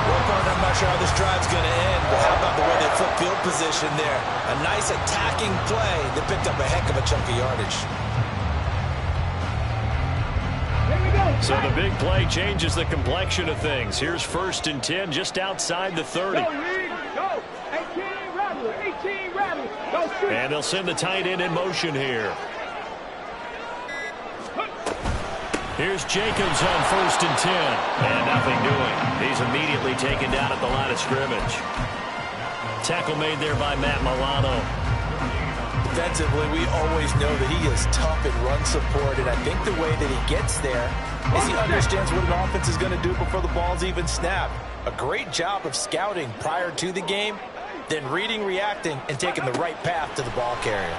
Well, partner, I'm not sure how this drive's going to end, but how about the way they flip field position there? A nice attacking play that picked up a heck of a chunk of yardage. So the big play changes the complexion of things. Here's 1st and 10 just outside the 30. Go, Reed, go. 18 Rattler, 18 Rattler. Go, Street. And they'll send the tight end in motion here. Here's Jacobs on 1st and 10. And nothing doing. He's immediately taken down at the line of scrimmage. Tackle made there by Matt Milano. Defensively, we always know that he is tough in run support, and I think the way that he gets there is he understands what an offense is going to do before the ball's even snapped. A great job of scouting prior to the game, then reading, reacting, and taking the right path to the ball carrier.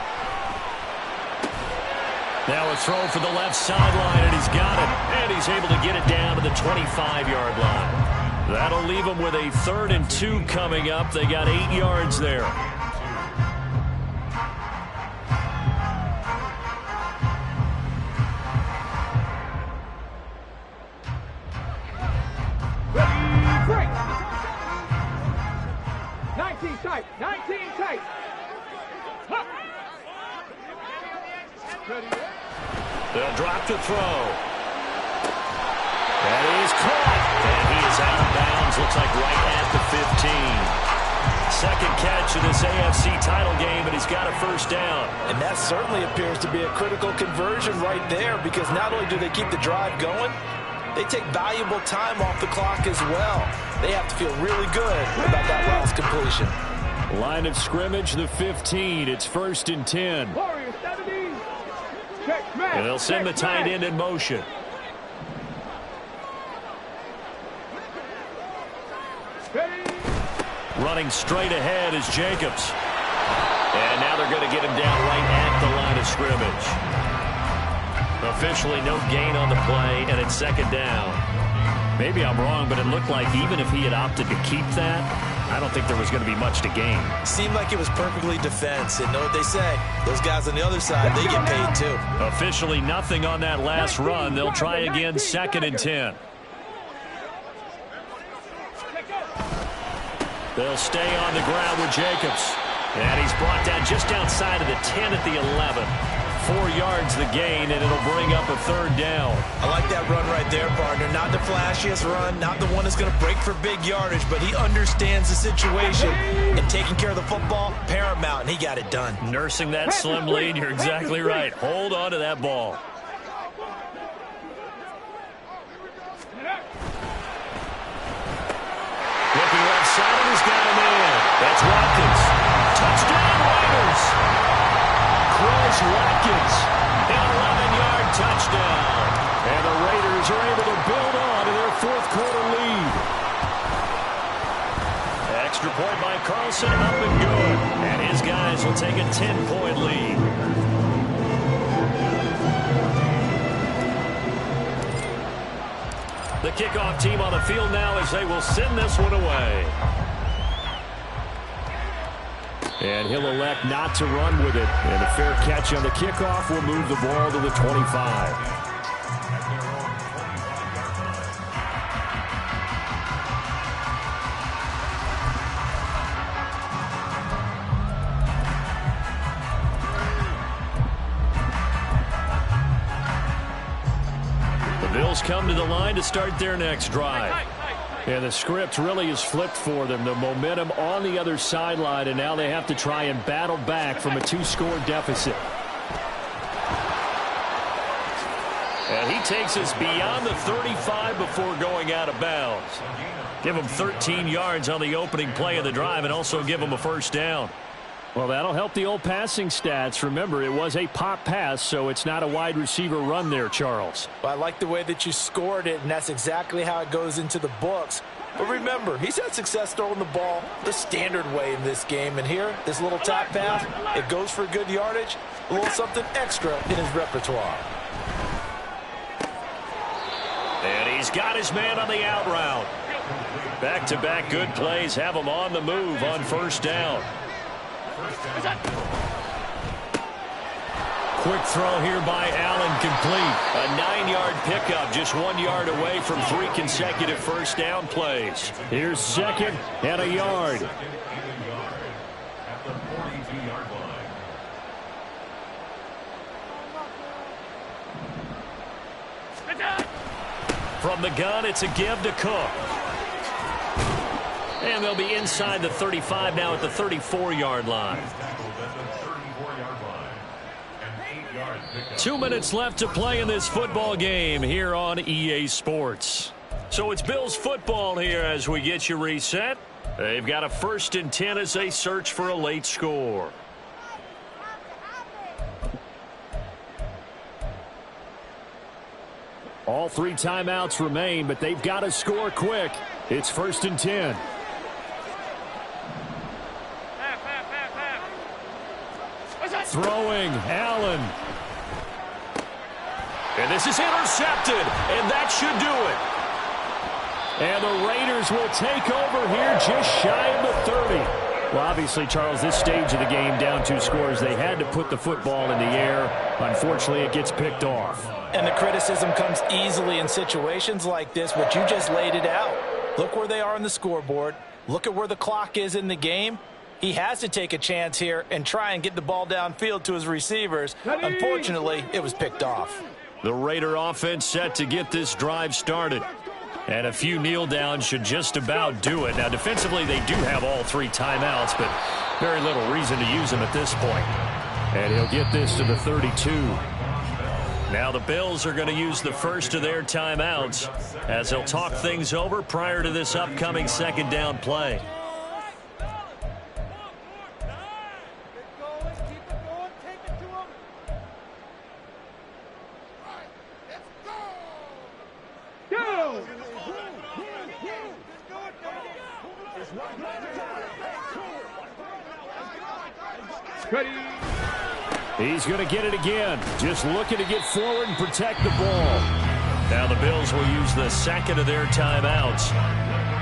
Now a throw for the left sideline, and he's got it. And he's able to get it down to the 25-yard line. That'll leave him with a 3rd and 2 coming up. They got 8 yards there. Ready, break. 19 tight, 19 tight. Huh. Ready, They'll drop to throw. That is caught. And he is out of bounds. Looks like right at the 15. Second catch of this AFC title game, and he's got a first down. And that certainly appears to be a critical conversion right there, because not only do they keep the drive going, they take valuable time off the clock as well. They have to feel really good about that last completion. Line of scrimmage, the 15. It's 1st and 10. Warrior 70. Check, man. And they'll send the tight end in motion. Ready, Running straight ahead is Jacobs. And now they're going to get him down right at the line of scrimmage. Officially no gain on the play, and it's second down. Maybe I'm wrong, but it looked like even if he had opted to keep that, I don't think there was going to be much to gain. Seemed like it was perfectly defense. And know what they say? Those guys on the other side, they get paid too. Officially nothing on that last run. They'll try again, 2nd and 10. They'll stay on the ground with Jacobs. And he's brought down just outside of the 10 at the 11. 4 yards the gain, and it'll bring up a 3rd down. I like that run right there, partner. Not the flashiest run, not the one that's going to break for big yardage, but he understands the situation, and taking care of the football, paramount, and he got it done. Nursing that slim lead, you're exactly right. Hold on to that ball. Looking left side, and he's got a man. That's Watkins. Touchdown, Raiders. Chris Watkins, an 11-yard touchdown. And the Raiders are able to build on to their 4th quarter lead. Extra point by Carlson, up and good. And his guys will take a 10-point lead. The kickoff team on the field now as they will send this one away. And he'll elect not to run with it. And a fair catch on the kickoff will move the ball to the 25. The Bills come to the line to start their next drive. And the script really is flipped for them. The momentum on the other sideline, and now they have to try and battle back from a 2-score deficit. And he takes us beyond the 35 before going out of bounds. Give him 13 yards on the opening play of the drive and also give him a 1st down. Well, that'll help the old passing stats. Remember, it was a pop pass, so it's not a wide receiver run there, Charles. Well, I like the way that you scored it, and that's exactly how it goes into the books. But remember, he's had success throwing the ball the standard way in this game. And here, this little top pass, it goes for good yardage, a little something extra in his repertoire. And he's got his man on the out route. Back-to-back good plays have him on the move on 1st down. Quick throw here by Allen, complete. A 9-yard pickup, just 1 yard away from 3 consecutive 1st down plays. Here's 2nd and a yard. At the 42-yard line. From the gun, it's a give to Cook. And they'll be inside the 35 now at the 34-yard line. 2 minutes left to play in this football game here on EA Sports. So it's Bills football here as we get you reset. They've got a 1st and 10 as they search for a late score. All 3 timeouts remain, but they've got to score quick. It's 1st and 10. Throwing, Allen. And this is intercepted, and that should do it. And the Raiders will take over here just shy of the 30. Well, obviously, Charles, this stage of the game, down 2 scores, they had to put the football in the air. Unfortunately, it gets picked off. And the criticism comes easily in situations like this, but you just laid it out. Look where they are on the scoreboard. Look at where the clock is in the game. He has to take a chance here and try and get the ball downfield to his receivers. Unfortunately, it was picked off. The Raider offense set to get this drive started. And a few kneel downs should just about do it. Now, defensively, they do have all 3 timeouts, but very little reason to use them at this point. And he'll get this to the 32. Now the Bills are going to use the first of their timeouts as they'll talk things over prior to this upcoming 2nd down play. He's going to get it again. Just looking to get forward and protect the ball. Now the Bills will use the second of their timeouts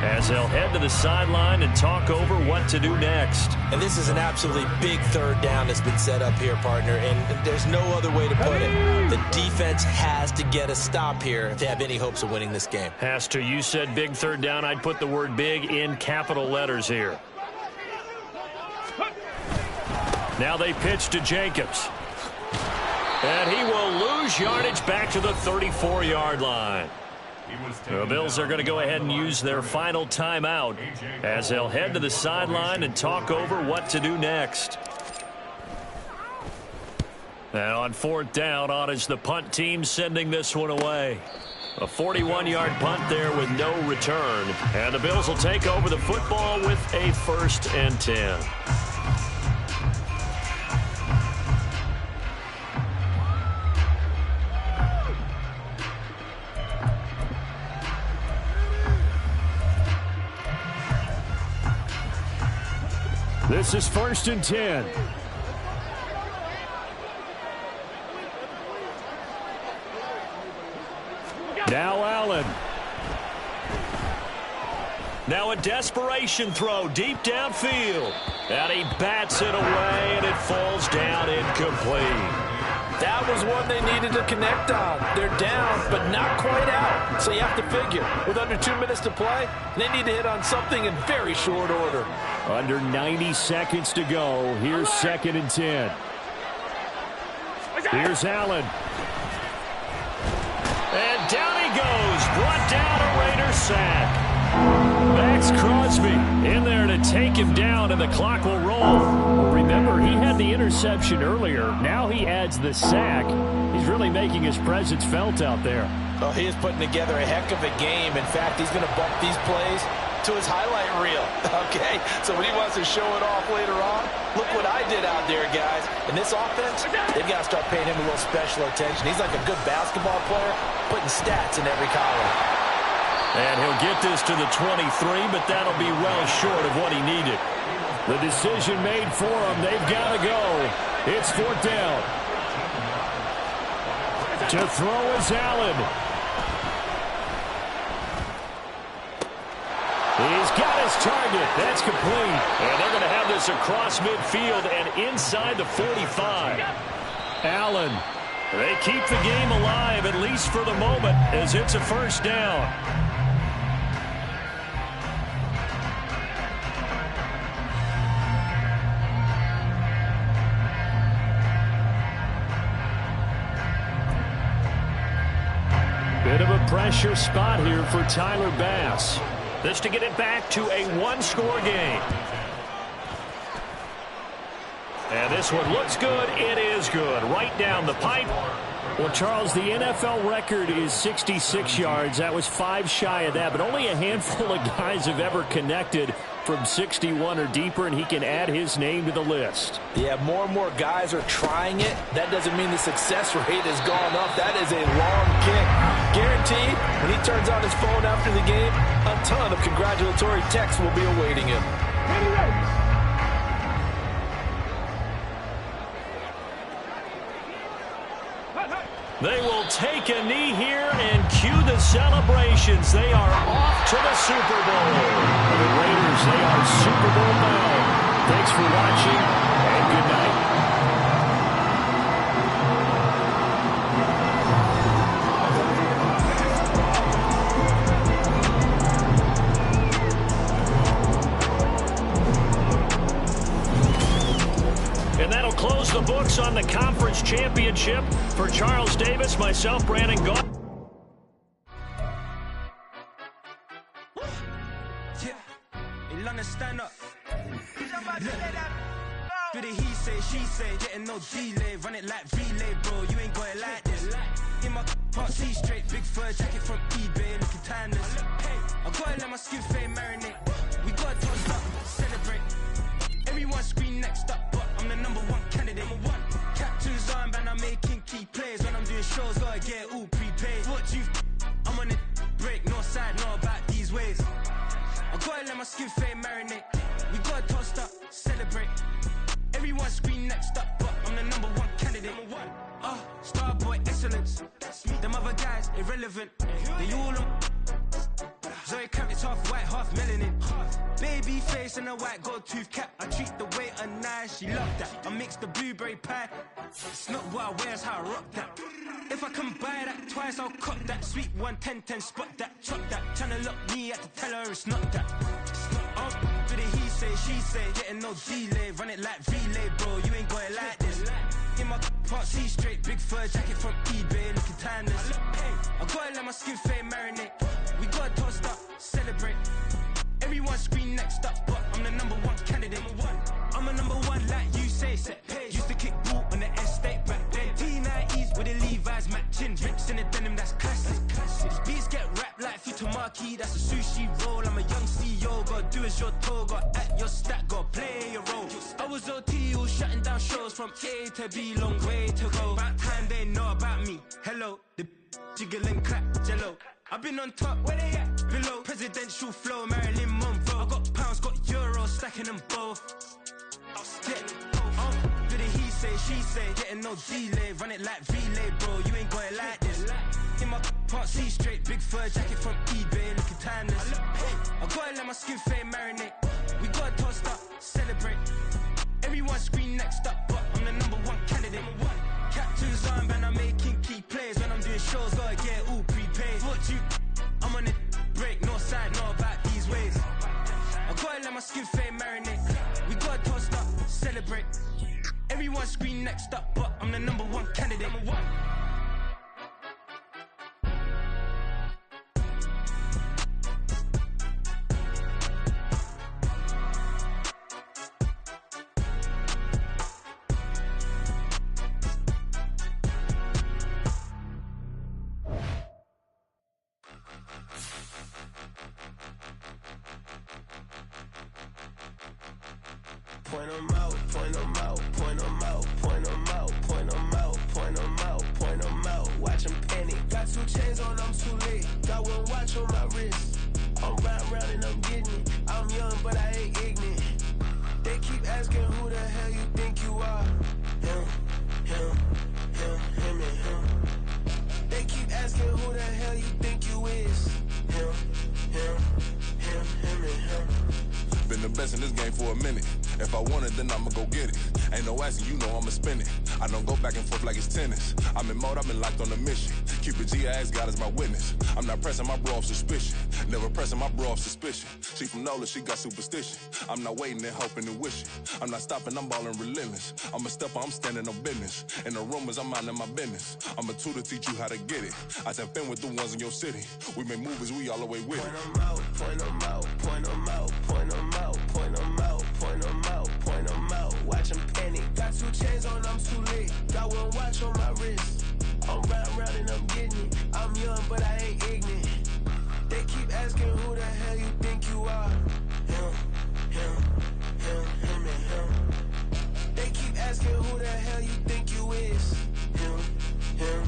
as they'll head to the sideline and talk over what to do next. And this is an absolutely big third down that's been set up here, partner, and there's no other way to put it. The defense has to get a stop here if they have any hopes of winning this game. Has to. You said big third down. I'd put the word big in capital letters here. Now they pitch to Jacobs. And he will lose yardage back to the 34-yard line. The Bills are going to go ahead and use their final timeout as they'll head to the sideline and talk over what to do next. And on fourth down, on is the punt team sending this one away. A 41-yard punt there with no return. And the Bills will take over the football with a 1st and 10. This is 1st and 10. Now Allen. Now a desperation throw deep downfield. And he bats it away, and it falls down incomplete. That was one they needed to connect on. They're down, but not quite out. So you have to figure, with under 2 minutes to play, they need to hit on something in very short order. Under 90 seconds to go. Here's 2nd and 10. Here's Allen. And down he goes. Brought down a Raider sack. Max Crosby in there to take him down, and the clock will roll. Remember, he had the interception earlier. Now he adds the sack. He's really making his presence felt out there. Oh, he is putting together a heck of a game. In fact, he's going to bump these plays to his highlight reel, okay? So when he wants to show it off later on, look what I did out there, guys. In this offense, they've got to start paying him a little special attention. He's like a good basketball player, putting stats in every column. And he'll get this to the 23, but that'll be well short of what he needed. The decision made for him. They've got to go. It's 4th down. To throw is Allen. He's got his target. That's complete. And they're going to have this across midfield and inside the 45. Allen. They keep the game alive, at least for the moment, as it's a 1st down. Bit of a pressure spot here for Tyler Bass. This to get it back to a 1-score game. And this one looks good. It is good. Right down the pipe. Well, Charles, the NFL record is 66 yards. That was 5 shy of that, but only a handful of guys have ever connected from 61 or deeper, and he can add his name to the list. Yeah, more and more guys are trying it. That doesn't mean the success rate has gone up. That is a long kick. Guaranteed, when he turns on his phone after the game, a ton of congratulatory texts will be awaiting him. They will take a knee here and cue the celebrations. They are off to the Super Bowl. The Raiders, they are Super Bowl bound. Thanks for watching, and good night. And that'll close the books on the conference championship for Charles Davis, myself, Brandon Gault. Stand up. Do the he say, she say, getting no delay, run it like relay, bro. You ain't got it like this. In my can't see straight, big fur jacket from eBay, looking timeless. I gotta let my skin fade marinate. We gotta toast up, celebrate. Everyone scream next up, but I'm the #1 candidate. Captain's armband, I'm making key plays. When I'm doing shows, gotta get all prepaid. What you I'm on it, break, no side, no about these ways. I gotta let my skin fade marinate. We gotta toast up, celebrate. Everyone scream next up, but I'm the number one candidate. Star boy excellence. Them other guys irrelevant. They all on. Zoe Kravitz half white, half melanin. Baby face and a white gold tooth cap. I treat the waiter nice, she love that. I mix the blueberry pie. It's not what I wear, it's how I rock that. If I can buy that twice, I'll cop that. Sweet 110, spot that, chop that. Tryna lock me, I have to tell her it's not that. To the he say, she say, getting no delay. Run it like relay, bro, you ain't got it like this. In my part C straight, big fur jacket from eBay, looking timeless. I gotta let my skin fade marinate. We gotta toast up, celebrate. Everyone scream next up, but I'm the number one candidate. I'm a number one like you say, set page. Used to kick ball on the estate back then. T90s with the Levi's matching. Rips in the denim, that's classic. These beats get wrapped like Futamaki, that's a sushi roll. I'm a young CEO, gotta do as you're told. Gotta act your stat, gotta play your role. I was OT, all shutting down shows from A to B, long way to go. About time they know about me. Hello, the jiggle and clap, jello. I've been on top, where they at? Below, presidential flow, Marilyn Monroe. I got pounds, got euros, stacking them both. Do the he say, she say, getting no delay. Run it like relay, bro, you ain't got it like this. In my part C straight, big fur jacket from eBay, looking timeless. I gotta let my skin fade marinate. We gotta toast up, celebrate. Everyone scream next up, but I'm the number one candidate. Captain's armband, I'm making key plays. When I'm doing shows, gotta get it all prepaid. What you, I'm on it, break, no side, know about these ways. I gotta let my skin fade marinate. We gotta toast up, celebrate. Everyone scream next up, but I'm the number one candidate. Point 'em out, point 'em out, point 'em out, point 'em out, point 'em out, point 'em out, point 'em out. Watch 'em panic. Got 2 chains on, I'm too late. Got 1 watch on my wrist. I'm riding round and I'm getting it. I'm young, but I ain't ignorant. They keep asking who the hell you think you are. Him, him, him, him, and him. They keep asking who the hell you think you is. Him, him, him, him, and him. Been the best in this game for a minute. If I want it, then I'ma go get it. Ain't no asking, you know I'ma spin it. I don't go back and forth like it's tennis. I'm in mode, I've been locked on a mission. Cupid G, I ask God as my witness. I'm not pressing my bro off suspicion. Never pressing my bro off suspicion. She from Nola, she got superstition. I'm not waiting and hoping and wishing. I'm not stopping, I'm balling relentless. I'm a stepper, I'm standing on business. In the rumors, I'm minding my business. I'm a tutor, teach you how to get it. I tap in with the ones in your city. We make movies, we all the way with it. Point 'em out, point 'em out, point 'em out, point 'em out, point 'em out, point 'em out, point 'em out. Watch 'em panic. Got 2 chains on, I'm too late. Got 1 watch on my wrist. I'm riding round and I'm getting it. I'm young, but I ain't ignorant. They keep asking who the hell you think you are. Him, him, him, him, and him. They keep asking who the hell you think you is. Him, him,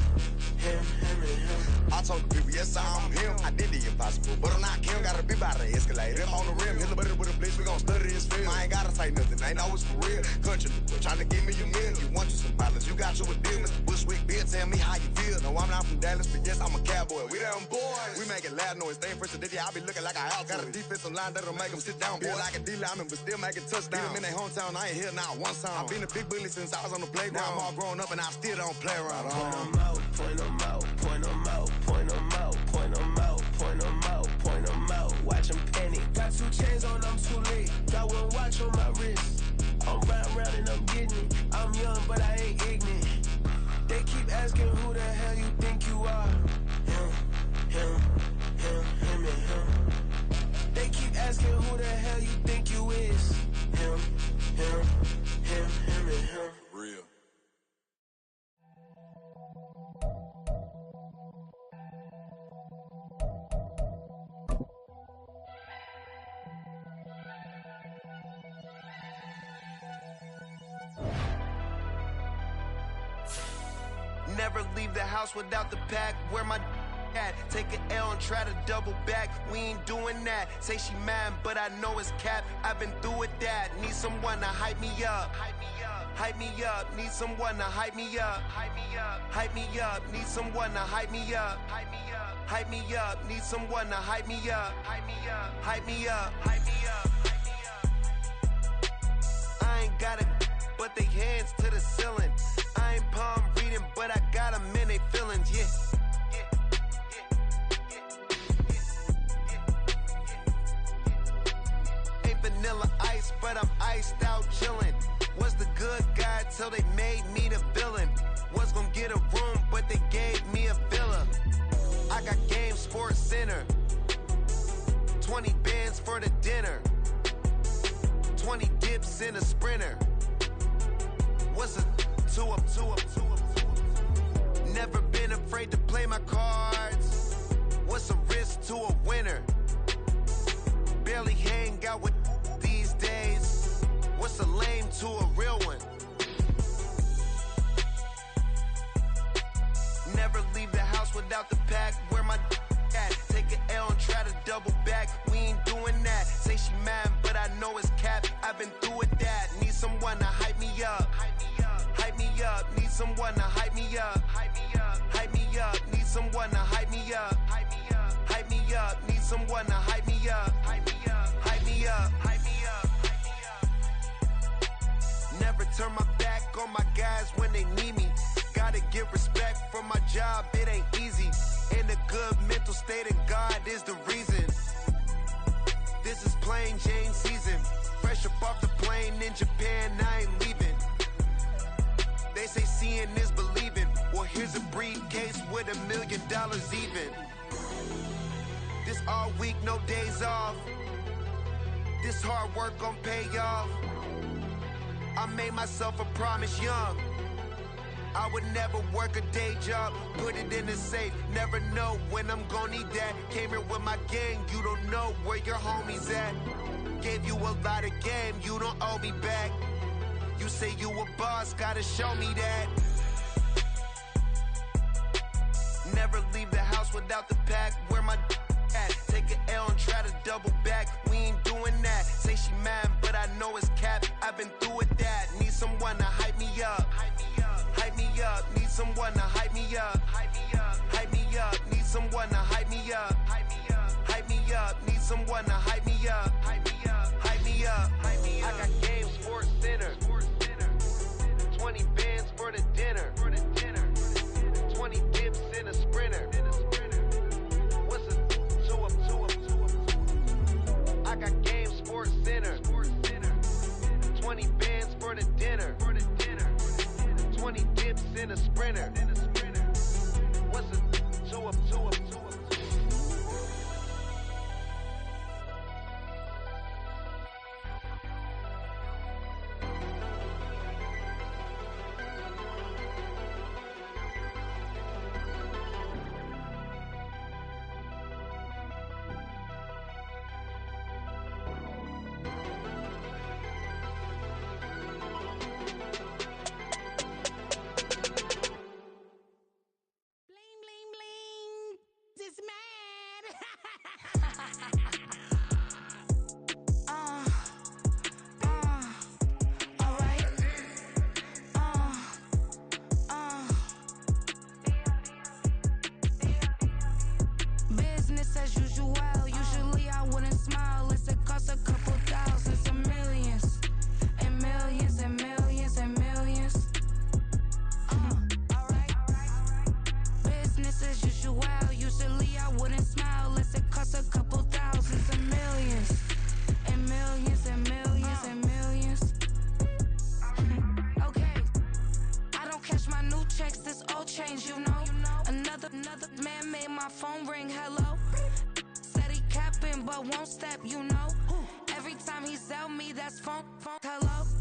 him, him, and him. I told the people, yes, I'm him. I did the impossible, but I'm not Kim. Gotta be by the escalator. If on the rim, hit the butter with a blitz, we gon' study this film. I ain't gotta say nothing, ain't always for real. Country, trying to give me a meal. You want you some problems, you got you a deal. Mr. Bushwick, Bill, tell me how you feel. No, I'm not from Dallas, but yes, I'm a cowboy. We them boys. We making loud noise, staying fresh today. I be looking like a house. Got a defensive line that'll make them sit down. Feel like a D-lineman, but still making touchdowns. Beat them in their hometown, I ain't here not one time. I've been a big bully since I was on the playground. Now I'm all grown up and I still don't play around. Point 'em out, point 'em out, point 'em out, point 'em out, point 'em out, point 'em out, point 'em out. Watch 'em panic. Got 2 chains on, I'm too late. Got 1 watch on my wrist. I'm riding round and I'm getting it. I'm young, but I ain't ignorant. They keep asking who the hell you think you are. Him, him, him, him, and him. They keep asking who the hell you think you is. Him, him, him, him, and him. Real. Never leave the house without the pack. Where my Take an L and try to double back. We ain't doing that. Say she mad, but I know it's cap. I've been through with that. Need someone to hype me up. Hype me up. Need someone to hype me up. Hype me up. Need someone to hype me up. Hype me up. Need someone to hype me up. Hype me up. Hype me up. Hype me up. I ain't got it, but they hands to the ceiling. I ain't palm reading, but I got them in they feelings. Yeah. Vanilla ice, but I'm iced out chillin'. Was the good guy till they made me the villain. Was gonna get a room, but they gave me a villa. I got game, Sports Center. 20 bands for the dinner. 20 dips in a sprinter. What's a two up? Never been afraid to play my cards. What's a risk to a winner? Barely hang out with these days. What's a lame to a real one? Never leave the house without the pack. Where my at? Take an L and try to double back. We ain't doing that. Say she mad, but I know it's cap. I've been through with that. Need someone to hype me up. Hype me up. Need someone to hype me up. Hype me up. Need someone to hype me up. Hype me up. Need someone to hype me up. Hype me up. Hype me up. Never turn my back on my guys when they need me. Gotta get respect for my job, it ain't easy. In a good mental state, and God is the reason. This is plain Jane season. Fresh up off the plane in Japan, I ain't leaving. They say seeing is believing. Well, here's a briefcase with $1 million even. This all week, no days off. This hard work gon' pay off. I made myself a promise young. I would never work a day job, put it in the safe. Never know when I'm gon' need that. Came here with my gang, you don't know where your homies at. Gave you a lot of game, you don't owe me back. You say you a boss, gotta show me that. Never leave the house without the pack. Where my at? Take an L and try to double back. We ain't doing that. Say she mad, but I know it's cap. I've been through with that. Need someone to hype me up. Hype me up. Need someone to hype me up. Hype me up. Need someone to hype me up. Hype me up. Need someone to hype me up. Hype me up. I got game, Sports Center. 20 bands for the dinner. 20 dips in a sprinter. What's a two up? I got game, Sports Center. 20 bands for the dinner. 20 dips in a sprinter. What's a two up? phone ring, hello. Said he capping, but won't step, you know. Every time he sell me, that's phone, hello.